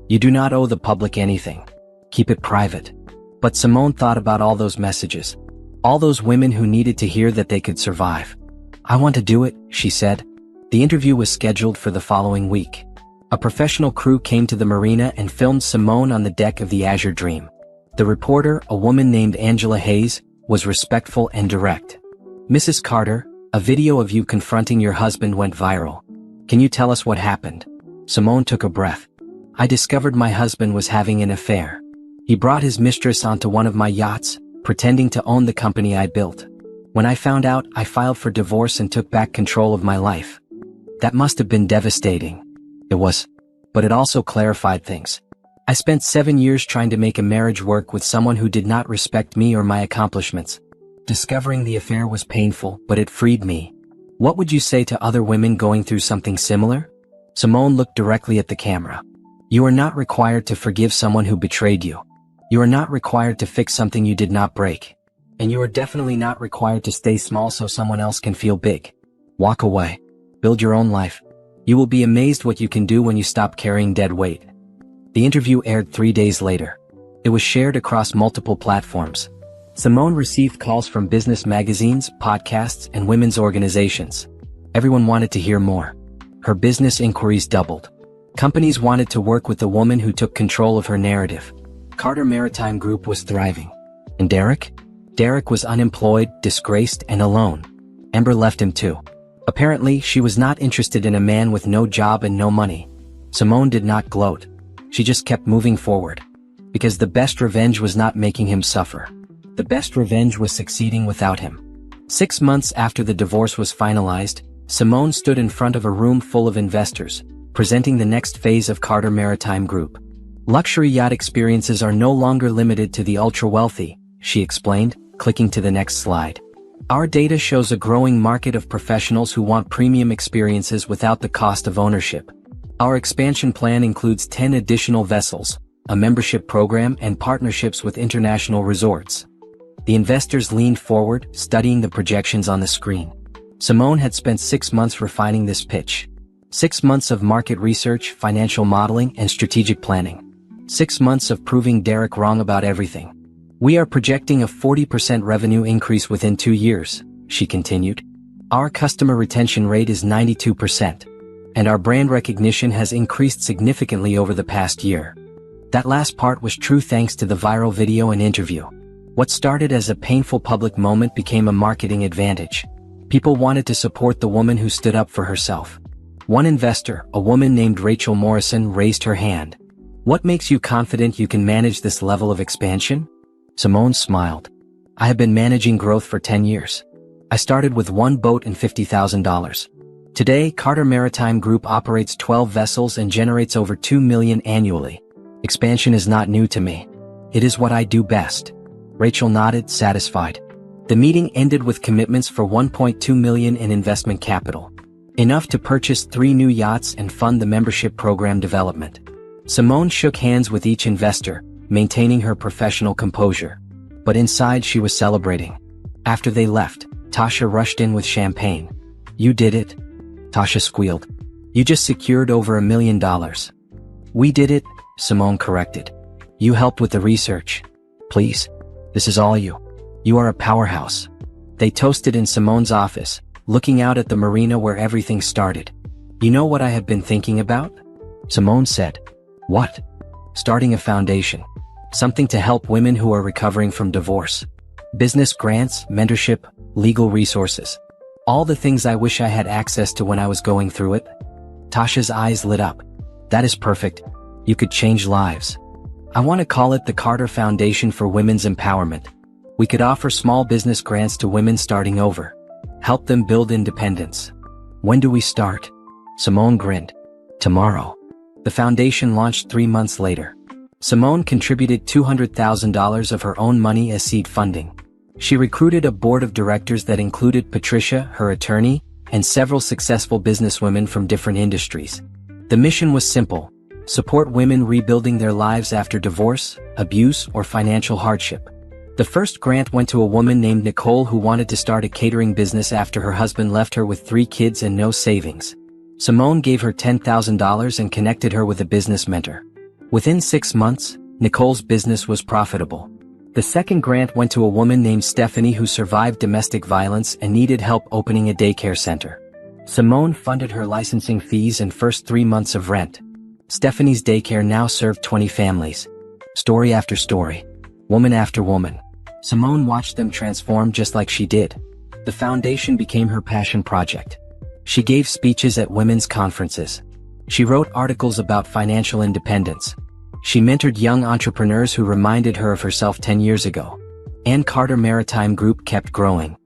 You do not owe the public anything. Keep it private. But Simone thought about all those messages. All those women who needed to hear that they could survive. I want to do it, she said. The interview was scheduled for the following week. A professional crew came to the marina and filmed Simone on the deck of the Azure Dream. The reporter, a woman named Angela Hayes, was respectful and direct. Mrs. Carter, a video of you confronting your husband went viral. Can you tell us what happened? Simone took a breath. I discovered my husband was having an affair. He brought his mistress onto one of my yachts, pretending to own the company I built. When I found out, I filed for divorce and took back control of my life. That must have been devastating. It was. But it also clarified things. I spent 7 years trying to make a marriage work with someone who did not respect me or my accomplishments. Discovering the affair was painful, but it freed me. What would you say to other women going through something similar? Simone looked directly at the camera. You are not required to forgive someone who betrayed you. You are not required to fix something you did not break. And you are definitely not required to stay small so someone else can feel big. Walk away. Build your own life. You will be amazed what you can do when you stop carrying dead weight. The interview aired 3 days later. It was shared across multiple platforms. Simone received calls from business magazines, podcasts, and women's organizations. Everyone wanted to hear more. Her business inquiries doubled. Companies wanted to work with the woman who took control of her narrative. Carter Maritime Group was thriving. And Derek? Derek was unemployed, disgraced, and alone. Amber left him too. Apparently, she was not interested in a man with no job and no money. Simone did not gloat. She just kept moving forward. Because the best revenge was not making him suffer. The best revenge was succeeding without him. 6 months after the divorce was finalized, Simone stood in front of a room full of investors, presenting the next phase of Carter Maritime Group. Luxury yacht experiences are no longer limited to the ultra-wealthy, she explained, clicking to the next slide. Our data shows a growing market of professionals who want premium experiences without the cost of ownership. Our expansion plan includes 10 additional vessels, a membership program, and partnerships with international resorts. The investors leaned forward, studying the projections on the screen. Simone had spent 6 months refining this pitch. 6 months of market research, financial modeling, and strategic planning. 6 months of proving Derek wrong about everything. We are projecting a 40% revenue increase within 2 years, she continued. Our customer retention rate is 92%. And our brand recognition has increased significantly over the past year. That last part was true thanks to the viral video and interview. What started as a painful public moment became a marketing advantage. People wanted to support the woman who stood up for herself. One investor, a woman named Rachel Morrison, raised her hand. "What makes you confident you can manage this level of expansion?" Simone smiled. "I have been managing growth for 10 years. I started with one boat and $50,000. Today, Carter Maritime Group operates 12 vessels and generates over $2 million annually. Expansion is not new to me. It is what I do best." Rachel nodded, satisfied. The meeting ended with commitments for $1.2 million in investment capital. Enough to purchase 3 new yachts and fund the membership program development. Simone shook hands with each investor, maintaining her professional composure. But inside she was celebrating. After they left, Tasha rushed in with champagne. "You did it," Tasha squealed. "You just secured over $1 million. "We did it," Simone corrected. "You helped with the research. Please. This is all you. You are a powerhouse." They toasted in Simone's office, looking out at the marina where everything started. "You know what I have been thinking about?" Simone said. "What?" "Starting a foundation. Something to help women who are recovering from divorce. Business grants, mentorship, legal resources. All the things I wish I had access to when I was going through it." Tasha's eyes lit up. "That is perfect. You could change lives. I want to call it the Carter Foundation for Women's Empowerment. We could offer small business grants to women starting over. Help them build independence." "When do we start?" Simone grinned. "Tomorrow." The foundation launched 3 months later. Simone contributed $200,000 of her own money as seed funding. She recruited a board of directors that included Patricia, her attorney, and several successful businesswomen from different industries. The mission was simple: support women rebuilding their lives after divorce, abuse, or financial hardship. The first grant went to a woman named Nicole who wanted to start a catering business after her husband left her with 3 kids and no savings. Simone gave her $10,000 and connected her with a business mentor. Within 6 months, Nicole's business was profitable. The second grant went to a woman named Stephanie who survived domestic violence and needed help opening a daycare center. Simone funded her licensing fees and first 3 months of rent. Stephanie's daycare now served 20 families. Story after story. Woman after woman. Simone watched them transform just like she did. The foundation became her passion project. She gave speeches at women's conferences. She wrote articles about financial independence. She mentored young entrepreneurs who reminded her of herself 10 years ago. And Carter Maritime Group kept growing.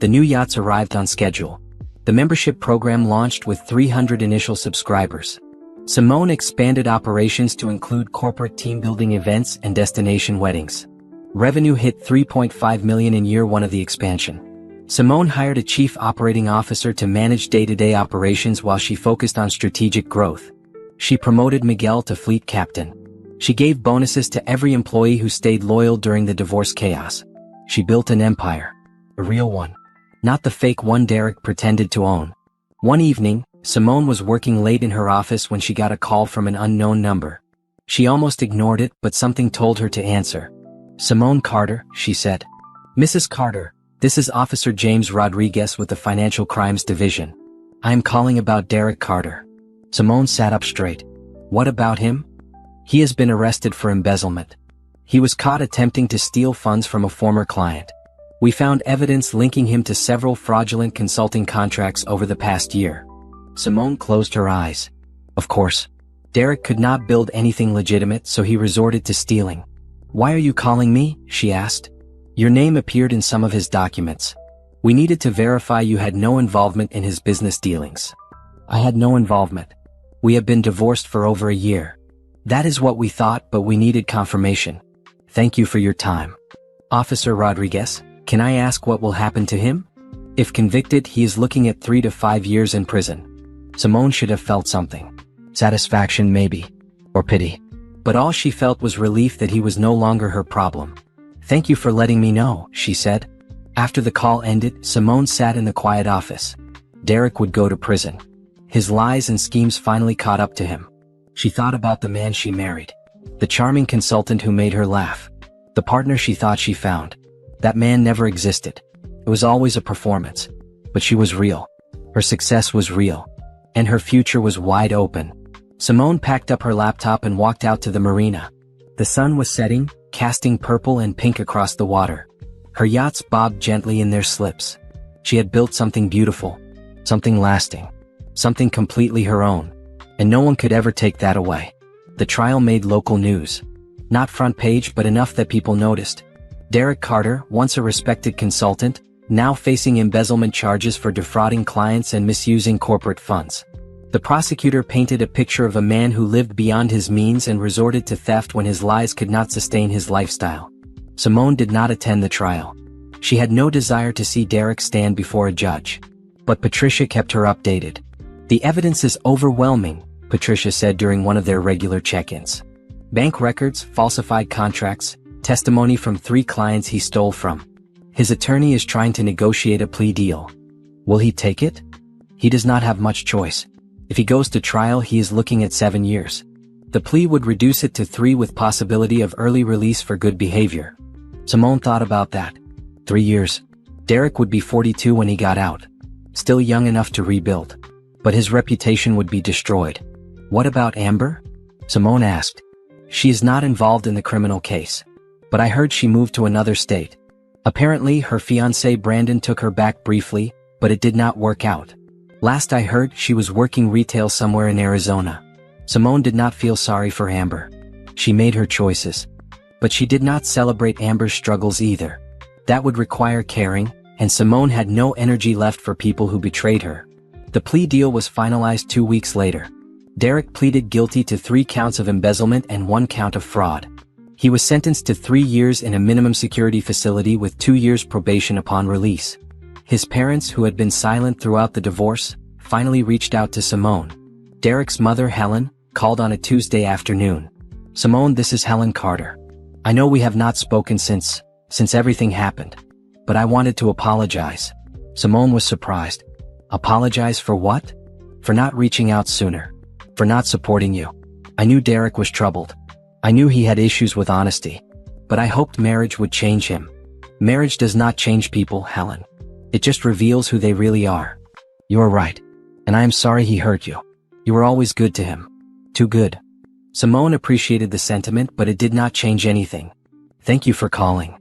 The new yachts arrived on schedule. The membership program launched with 300 initial subscribers. Simone expanded operations to include corporate team-building events and destination weddings. Revenue hit $3.5 million in year 1 of the expansion. Simone hired a chief operating officer to manage day-to-day operations while she focused on strategic growth. She promoted Miguel to fleet captain. She gave bonuses to every employee who stayed loyal during the divorce chaos. She built an empire. A real one. Not the fake one Derek pretended to own. One evening, Simone was working late in her office when she got a call from an unknown number. She almost ignored it, but something told her to answer. "Simone Carter," she said. "Mrs. Carter, this is Officer James Rodriguez with the Financial Crimes Division. I am calling about Derek Carter." Simone sat up straight. "What about him?" "He has been arrested for embezzlement. He was caught attempting to steal funds from a former client. We found evidence linking him to several fraudulent consulting contracts over the past year." Simone closed her eyes. Of course. Derek could not build anything legitimate, so he resorted to stealing. "Why are you calling me?" she asked. "Your name appeared in some of his documents. We needed to verify you had no involvement in his business dealings." "I had no involvement. We have been divorced for over a year." "That is what we thought, but we needed confirmation. Thank you for your time." "Officer Rodriguez, can I ask what will happen to him?" "If convicted, he is looking at 3 to 5 years in prison." Simone should have felt something. Satisfaction maybe. Or pity. But all she felt was relief that he was no longer her problem. "Thank you for letting me know," she said. After the call ended, Simone sat in the quiet office. Derek would go to prison. His lies and schemes finally caught up to him. She thought about the man she married. The charming consultant who made her laugh. The partner she thought she found. That man never existed. It was always a performance. But she was real. Her success was real. And her future was wide open. Simone packed up her laptop and walked out to the marina. The sun was setting, casting purple and pink across the water. Her yachts bobbed gently in their slips. She had built something beautiful. Something lasting. something completely her own. And no one could ever take that away. The trial made local news. Not front page but enough that people noticed. Derek Carter, once a respected consultant, now facing embezzlement charges for defrauding clients and misusing corporate funds. The prosecutor painted a picture of a man who lived beyond his means and resorted to theft when his lies could not sustain his lifestyle. Simone did not attend the trial. She had no desire to see Derek stand before a judge. But Patricia kept her updated. "The evidence is overwhelming," Patricia said during one of their regular check-ins. "Bank records, falsified contracts, testimony from 3 clients he stole from. His attorney is trying to negotiate a plea deal. Will he take it? He does not have much choice. If he goes to trial, he is looking at 7 years. The plea would reduce it to 3 with possibility of early release for good behavior." Simone thought about that. 3 years. Derek would be 42 when he got out. Still young enough to rebuild. But his reputation would be destroyed. "What about Amber?" Simone asked. "She is not involved in the criminal case. But I heard she moved to another state. Apparently her fiancé Brandon took her back briefly, but it did not work out. Last I heard, she was working retail somewhere in Arizona." Simone did not feel sorry for Amber. She made her choices. But she did not celebrate Amber's struggles either. That would require caring, and Simone had no energy left for people who betrayed her. The plea deal was finalized 2 weeks later. Derek pleaded guilty to 3 counts of embezzlement and 1 count of fraud. He was sentenced to 3 years in a minimum security facility with 2 years probation upon release. His parents, who had been silent throughout the divorce, finally reached out to Simone. Derek's mother, Helen, called on a Tuesday afternoon. "Simone, this is Helen Carter. I know we have not spoken since everything happened. But I wanted to apologize." Simone was surprised. "Apologize for what?" "For not reaching out sooner. For not supporting you. I knew Derek was troubled. I knew he had issues with honesty. But I hoped marriage would change him. Marriage does not change people, Helen. It just reveals who they really are. You are right. And I am sorry he hurt you. You were always good to him. Too good." Simone appreciated the sentiment, but it did not change anything. "Thank you for calling.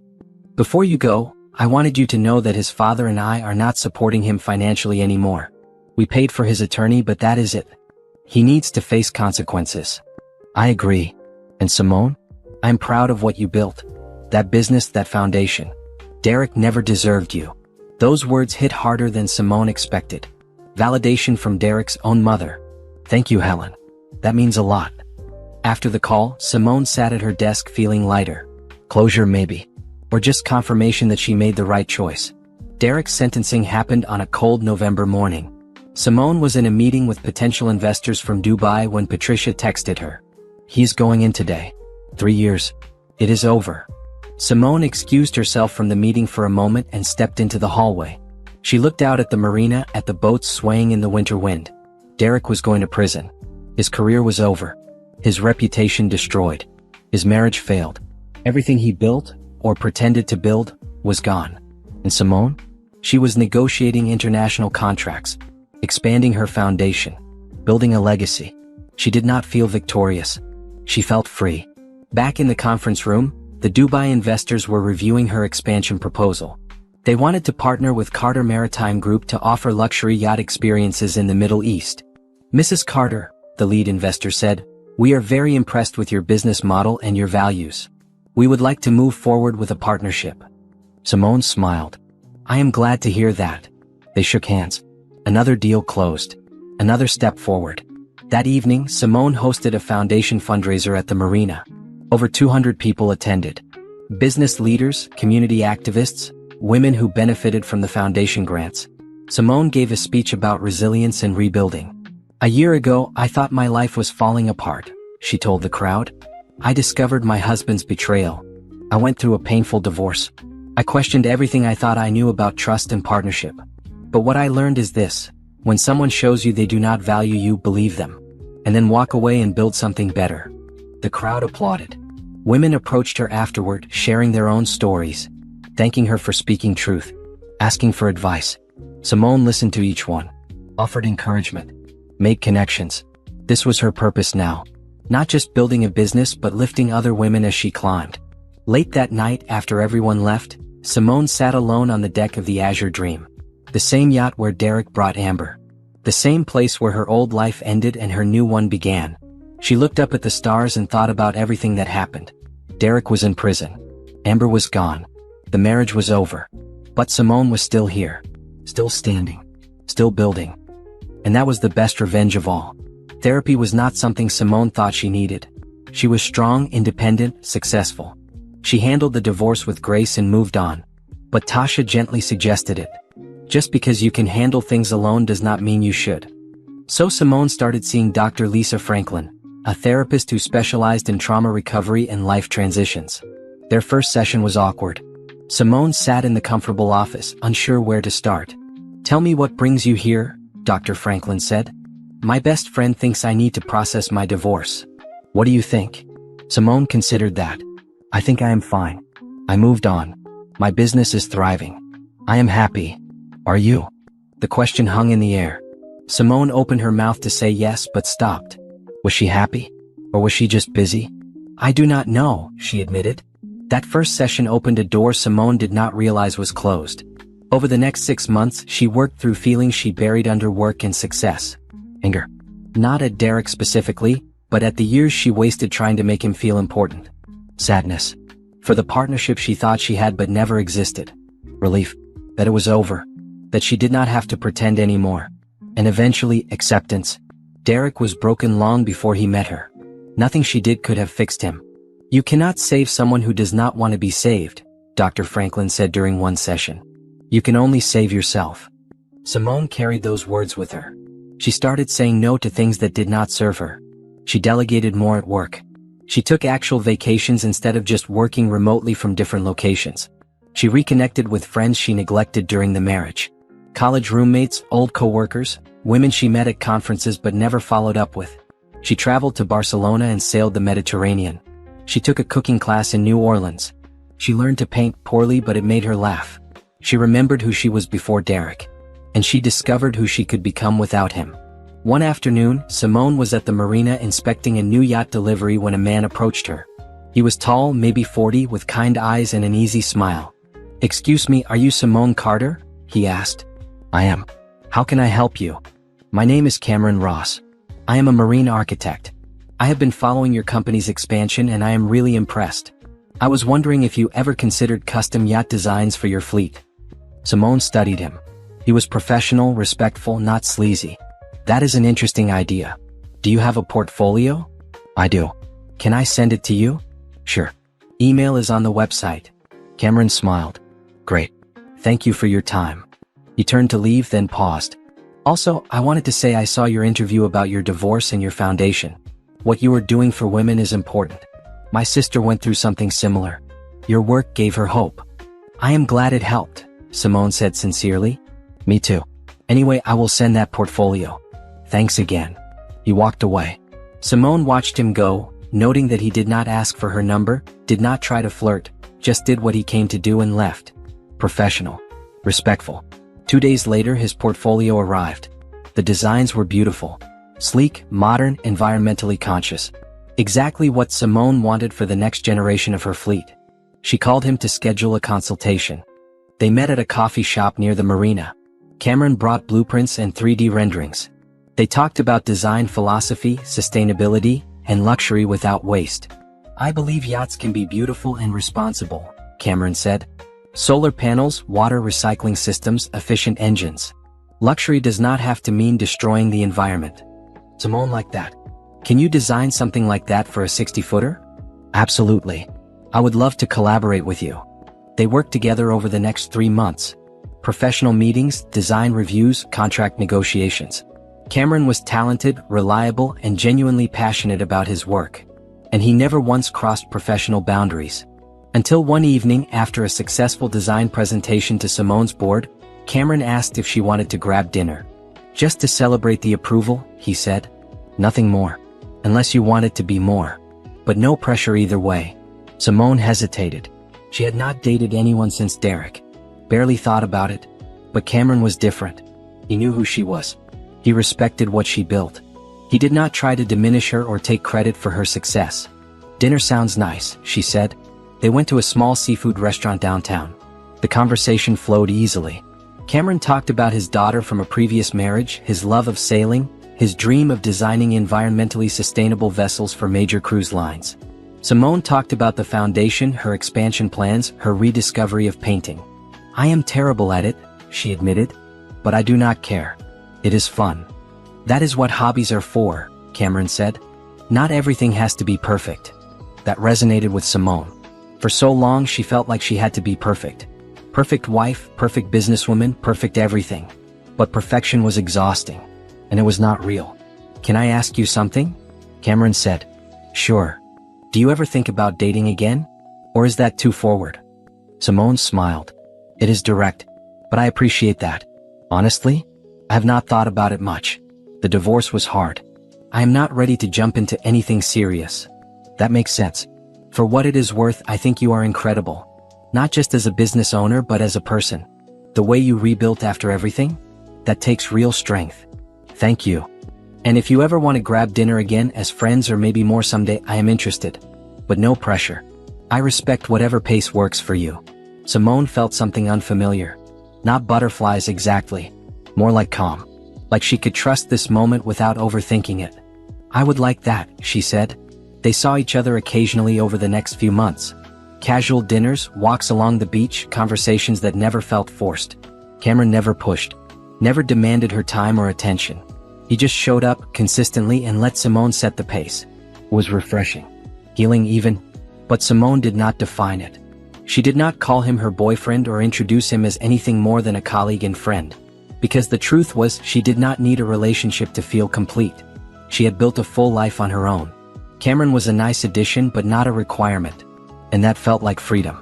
Before you go, I wanted you to know that his father and I are not supporting him financially anymore. We paid for his attorney, but that is it. He needs to face consequences." "I agree. And Simone, I'm proud of what you built. That business, that foundation. Derek never deserved you." Those words hit harder than Simone expected. Validation from Derek's own mother. "Thank you, Helen. That means a lot." After the call, Simone sat at her desk feeling lighter. Closure maybe. Or just confirmation that she made the right choice. Derek's sentencing happened on a cold November morning. Simone was in a meeting with potential investors from Dubai when Patricia texted her. "He's going in today. 3 years. It is over." Simone excused herself from the meeting for a moment and stepped into the hallway. She looked out at the marina, at the boats swaying in the winter wind. Derek was going to prison. His career was over. His reputation destroyed. His marriage failed. Everything he built, or pretended to build, was gone. And Simone? She was negotiating international contracts, expanding her foundation, building a legacy. She did not feel victorious. She felt free. Back in the conference room, the Dubai investors were reviewing her expansion proposal. They wanted to partner with Carter Maritime Group to offer luxury yacht experiences in the Middle East. "Mrs. Carter," the lead investor said, "we are very impressed with your business model and your values. We would like to move forward with a partnership." Simone smiled. "I am glad to hear that." They shook hands. Another deal closed. Another step forward. That evening, Simone hosted a foundation fundraiser at the marina. Over 200 people attended. Business leaders, community activists, women who benefited from the foundation grants. Simone gave a speech about resilience and rebuilding. "A year ago, I thought my life was falling apart," she told the crowd. "I discovered my husband's betrayal. I went through a painful divorce. I questioned everything I thought I knew about trust and partnership. But what I learned is this: when someone shows you they do not value you, believe them. And then walk away and build something better." The crowd applauded. Women approached her afterward, sharing their own stories, thanking her for speaking truth, asking for advice. Simone listened to each one, offered encouragement, made connections. This was her purpose now. Not just building a business, but lifting other women as she climbed. Late that night, after everyone left, Simone sat alone on the deck of the Azure Dream, the same yacht where Derek brought Amber. The same place where her old life ended and her new one began. She looked up at the stars and thought about everything that happened. Derek was in prison. Amber was gone. The marriage was over. But Simone was still here. Still standing. Still building. And that was the best revenge of all. Therapy was not something Simone thought she needed. She was strong, independent, successful. She handled the divorce with grace and moved on. But Tasha gently suggested it. Just because you can handle things alone does not mean you should. So Simone started seeing Dr. Lisa Franklin, a therapist who specialized in trauma recovery and life transitions. Their first session was awkward. Simone sat in the comfortable office, unsure where to start. "Tell me what brings you here," Dr. Franklin said. "My best friend thinks I need to process my divorce. What do you think?" Simone considered that. "I think I am fine. I moved on. My business is thriving. I am happy. Are you?" The question hung in the air. Simone opened her mouth to say yes but stopped. Was she happy? Or was she just busy? "I do not know," she admitted. That first session opened a door Simone did not realize was closed. Over the next 6 months, she worked through feelings she buried under work and success. Anger. Not at Derek specifically, but at the years she wasted trying to make him feel important. Sadness. For the partnership she thought she had but never existed. Relief. That it was over. That she did not have to pretend anymore. And eventually, acceptance. Derek was broken long before he met her. Nothing she did could have fixed him. "You cannot save someone who does not want to be saved," Dr. Franklin said during one session. "You can only save yourself." Simone carried those words with her. She started saying no to things that did not serve her. She delegated more at work. She took actual vacations instead of just working remotely from different locations. She reconnected with friends she neglected during the marriage. College roommates, old coworkers, women she met at conferences but never followed up with. She traveled to Barcelona and sailed the Mediterranean. She took a cooking class in New Orleans. She learned to paint poorly but it made her laugh. She remembered who she was before Derek. And she discovered who she could become without him. One afternoon, Simone was at the marina inspecting a new yacht delivery when a man approached her. He was tall, maybe 40, with kind eyes and an easy smile. "Excuse me, are you Simone Carter?" he asked. "I am. How can I help you?" "My name is Cameron Ross. I am a marine architect. I have been following your company's expansion and I am really impressed. I was wondering if you ever considered custom yacht designs for your fleet." Simone studied him. He was professional, respectful, not sleazy. "That is an interesting idea. Do you have a portfolio?" "I do. Can I send it to you?" "Sure. Email is on the website." Cameron smiled. "Great. Thank you for your time." He turned to leave, then paused. "Also, I wanted to say I saw your interview about your divorce and your foundation. What you are doing for women is important. My sister went through something similar. Your work gave her hope." "I am glad it helped," Simone said sincerely. "Me too. Anyway, I will send that portfolio. Thanks again." He walked away. Simone watched him go, noting that he did not ask for her number, did not try to flirt, just did what he came to do and left. Professional. Respectful. 2 days later, his portfolio arrived. The designs were beautiful. Sleek, modern, environmentally conscious. Exactly what Simone wanted for the next generation of her fleet. She called him to schedule a consultation. They met at a coffee shop near the marina. Cameron brought blueprints and 3D renderings. They talked about design philosophy, sustainability, and luxury without waste. "I believe yachts can be beautiful and responsible," Cameron said. "Solar panels, water recycling systems, efficient engines. Luxury does not have to mean destroying the environment." Simone liked that. "Can you design something like that for a 60-footer? "Absolutely. I would love to collaborate with you." They worked together over the next 3 months. Professional meetings, design reviews, contract negotiations. Cameron was talented, reliable, and genuinely passionate about his work. And he never once crossed professional boundaries. Until one evening, after a successful design presentation to Simone's board, Cameron asked if she wanted to grab dinner. "Just to celebrate the approval," he said. "Nothing more. Unless you want it to be more. But no pressure either way." Simone hesitated. She had not dated anyone since Derek. Barely thought about it. But Cameron was different. He knew who she was. He respected what she built. He did not try to diminish her or take credit for her success. "Dinner sounds nice," she said. They went to a small seafood restaurant downtown. The conversation flowed easily. Cameron talked about his daughter from a previous marriage, his love of sailing, his dream of designing environmentally sustainable vessels for major cruise lines. Simone talked about the foundation, her expansion plans, her rediscovery of painting. "I am terrible at it," she admitted, "but I do not care. It is fun." "That is what hobbies are for," Cameron said. "Not everything has to be perfect." That resonated with Simone. For so long she felt like she had to be perfect. Perfect wife, perfect businesswoman, perfect everything. But perfection was exhausting. And it was not real. "Can I ask you something?" Cameron said. "Sure. Do you ever think about dating again? Or is that too forward?" Simone smiled. "It is direct, but I appreciate that. Honestly, I have not thought about it much. The divorce was hard. I am not ready to jump into anything serious." "That makes sense. For what it is worth, I think you are incredible. Not just as a business owner but as a person. The way you rebuilt after everything? That takes real strength." "Thank you. And if you ever want to grab dinner again as friends or maybe more someday, I am interested. But no pressure. I respect whatever pace works for you." Simone felt something unfamiliar. Not butterflies exactly. More like calm. Like she could trust this moment without overthinking it. "I would like that," she said. They saw each other occasionally over the next few months. Casual dinners, walks along the beach, conversations that never felt forced. Cameron never pushed. Never demanded her time or attention. He just showed up consistently and let Simone set the pace. It was refreshing. Healing even. But Simone did not define it. She did not call him her boyfriend or introduce him as anything more than a colleague and friend. Because the truth was, she did not need a relationship to feel complete. She had built a full life on her own. Cameron was a nice addition but not a requirement. And that felt like freedom.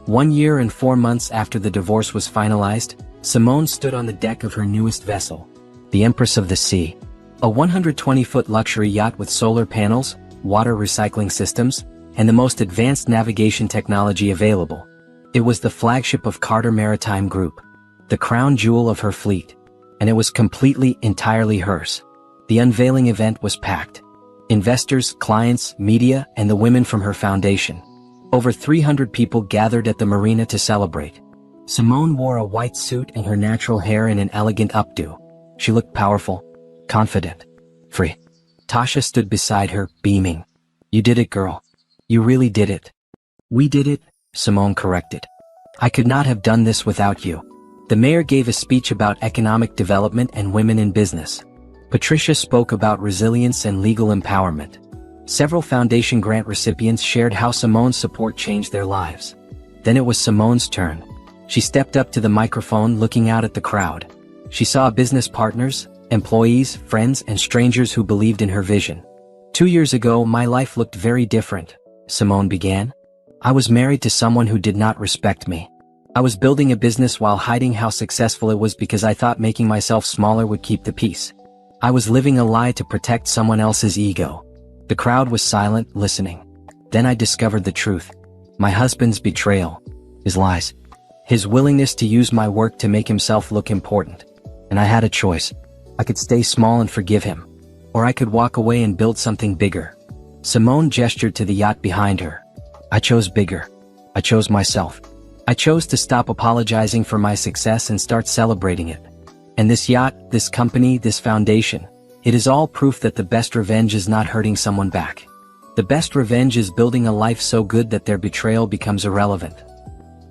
1 year and 4 months after the divorce was finalized, Simone stood on the deck of her newest vessel, the Empress of the Sea. A 120-foot luxury yacht with solar panels, water recycling systems, and the most advanced navigation technology available. It was the flagship of Carter Maritime Group, the crown jewel of her fleet. And it was completely, entirely hers. The unveiling event was packed. Investors, clients, media, and the women from her foundation. Over 300 people gathered at the marina to celebrate. Simone wore a white suit and her natural hair in an elegant updo. She looked powerful, confident, free. Tasha stood beside her, beaming. "You did it, girl. You really did it." "We did it," Simone corrected. "I could not have done this without you." The mayor gave a speech about economic development and women in business. Patricia spoke about resilience and legal empowerment. Several foundation grant recipients shared how Simone's support changed their lives. Then it was Simone's turn. She stepped up to the microphone, looking out at the crowd. She saw business partners, employees, friends, and strangers who believed in her vision. "2 years ago, my life looked very different," Simone began. "I was married to someone who did not respect me. I was building a business while hiding how successful it was because I thought making myself smaller would keep the peace. I was living a lie to protect someone else's ego." The crowd was silent, listening. "Then I discovered the truth. My husband's betrayal. His lies. His willingness to use my work to make himself look important. And I had a choice. I could stay small and forgive him. Or I could walk away and build something bigger." Simone gestured to the yacht behind her. "I chose bigger. I chose myself. I chose to stop apologizing for my success and start celebrating it. And this yacht, this company, this foundation, it is all proof that the best revenge is not hurting someone back. The best revenge is building a life so good that their betrayal becomes irrelevant."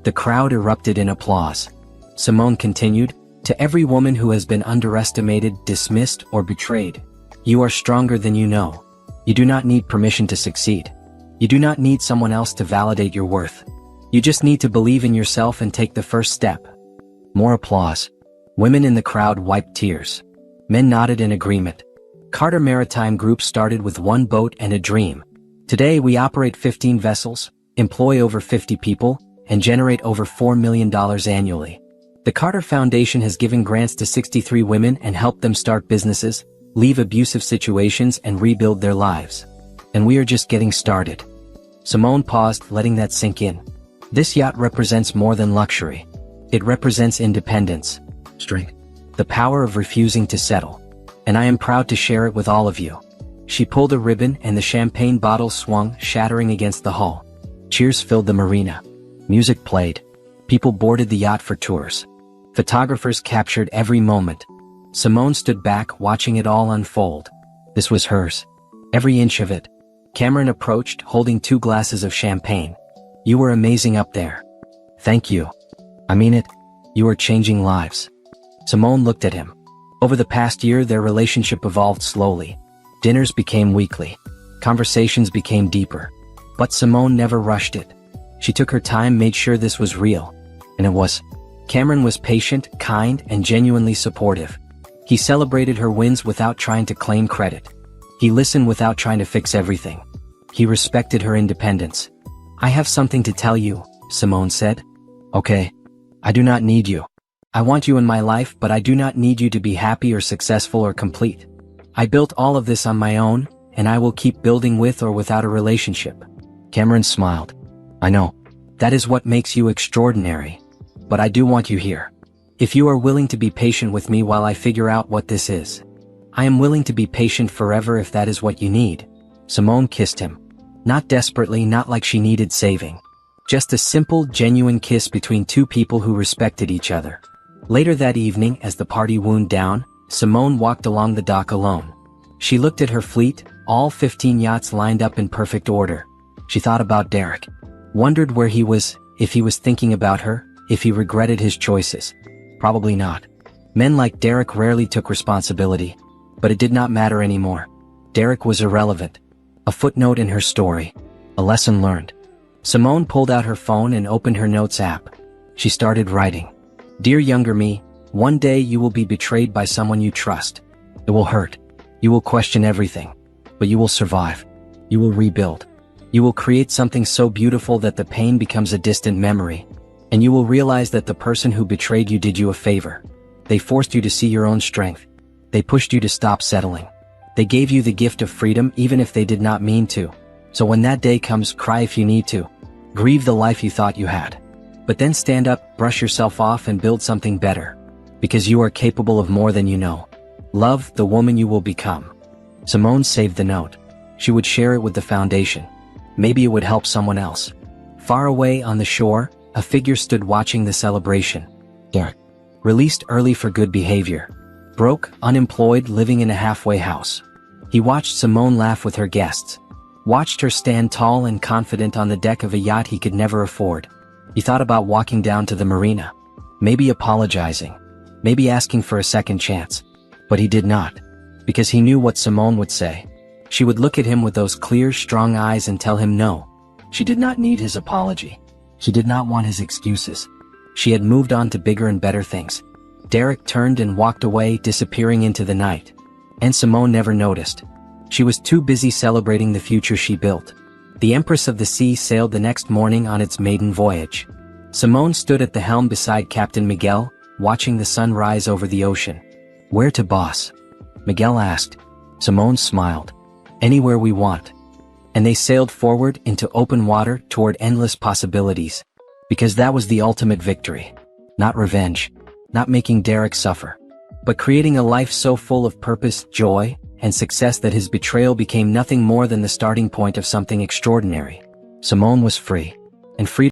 The crowd erupted in applause. Simone continued, "To every woman who has been underestimated, dismissed, or betrayed, you are stronger than you know. You do not need permission to succeed. You do not need someone else to validate your worth. You just need to believe in yourself and take the first step." More applause. Women in the crowd wiped tears. Men nodded in agreement. Carter Maritime Group started with 1 boat and a dream. Today we operate 15 vessels, employ over 50 people, and generate over $4 million annually. The Carter Foundation has given grants to 63 women and helped them start businesses, leave abusive situations, and rebuild their lives. And we are just getting started. Simone paused, letting that sink in. This yacht represents more than luxury. It represents independence, strength, the power of refusing to settle. And I am proud to share it with all of you. She pulled a ribbon and the champagne bottle swung, shattering against the hull. Cheers filled the marina. Music played. People boarded the yacht for tours. Photographers captured every moment. Simone stood back, watching it all unfold. This was hers. Every inch of it. Cameron approached, holding 2 glasses of champagne. "You were amazing up there." "Thank you. I mean it. You are changing lives." Simone looked at him. Over the past year, their relationship evolved slowly. Dinners became weekly. Conversations became deeper. But Simone never rushed it. She took her time, made sure this was real. And it was. Cameron was patient, kind, and genuinely supportive. He celebrated her wins without trying to claim credit. He listened without trying to fix everything. He respected her independence. "I have something to tell you," Simone said. "Okay. I do not need you. I want you in my life, but I do not need you to be happy or successful or complete. I built all of this on my own, and I will keep building with or without a relationship." Cameron smiled. "I know. That is what makes you extraordinary. But I do want you here. If you are willing to be patient with me while I figure out what this is. I am willing to be patient forever if that is what you need." Simone kissed him. Not desperately, not like she needed saving. Just a simple, genuine kiss between 2 people who respected each other. Later that evening, as the party wound down, Simone walked along the dock alone. She looked at her fleet, all 15 yachts lined up in perfect order. She thought about Derek. Wondered where he was, if he was thinking about her, if he regretted his choices. Probably not. Men like Derek rarely took responsibility. But it did not matter anymore. Derek was irrelevant. A footnote in her story. A lesson learned. Simone pulled out her phone and opened her notes app. She started writing. "Dear younger me, one day you will be betrayed by someone you trust. It will hurt. You will question everything. But you will survive. You will rebuild. You will create something so beautiful that the pain becomes a distant memory. And you will realize that the person who betrayed you did you a favor. They forced you to see your own strength. They pushed you to stop settling. They gave you the gift of freedom even if they did not mean to. So when that day comes, cry if you need to. Grieve the life you thought you had. But then stand up, brush yourself off and build something better. Because you are capable of more than you know. Love the woman you will become." Simone saved the note. She would share it with the foundation. Maybe it would help someone else. Far away on the shore, a figure stood watching the celebration. Derek. Released early for good behavior. Broke, unemployed, living in a halfway house. He watched Simone laugh with her guests. Watched her stand tall and confident on the deck of a yacht he could never afford. He thought about walking down to the marina. Maybe apologizing. Maybe asking for a second chance. But he did not. Because he knew what Simone would say. She would look at him with those clear, strong eyes and tell him no. She did not need his apology. She did not want his excuses. She had moved on to bigger and better things. Derek turned and walked away, disappearing into the night. And Simone never noticed. She was too busy celebrating the future she built. The Empress of the Sea sailed the next morning on its maiden voyage. Simone stood at the helm beside Captain Miguel, watching the sun rise over the ocean. "Where to, boss?" Miguel asked. Simone smiled. "Anywhere we want." And they sailed forward into open water toward endless possibilities. Because that was the ultimate victory. Not revenge. Not making Derek suffer. But creating a life so full of purpose, joy, and success that his betrayal became nothing more than the starting point of something extraordinary. Simone was free. And free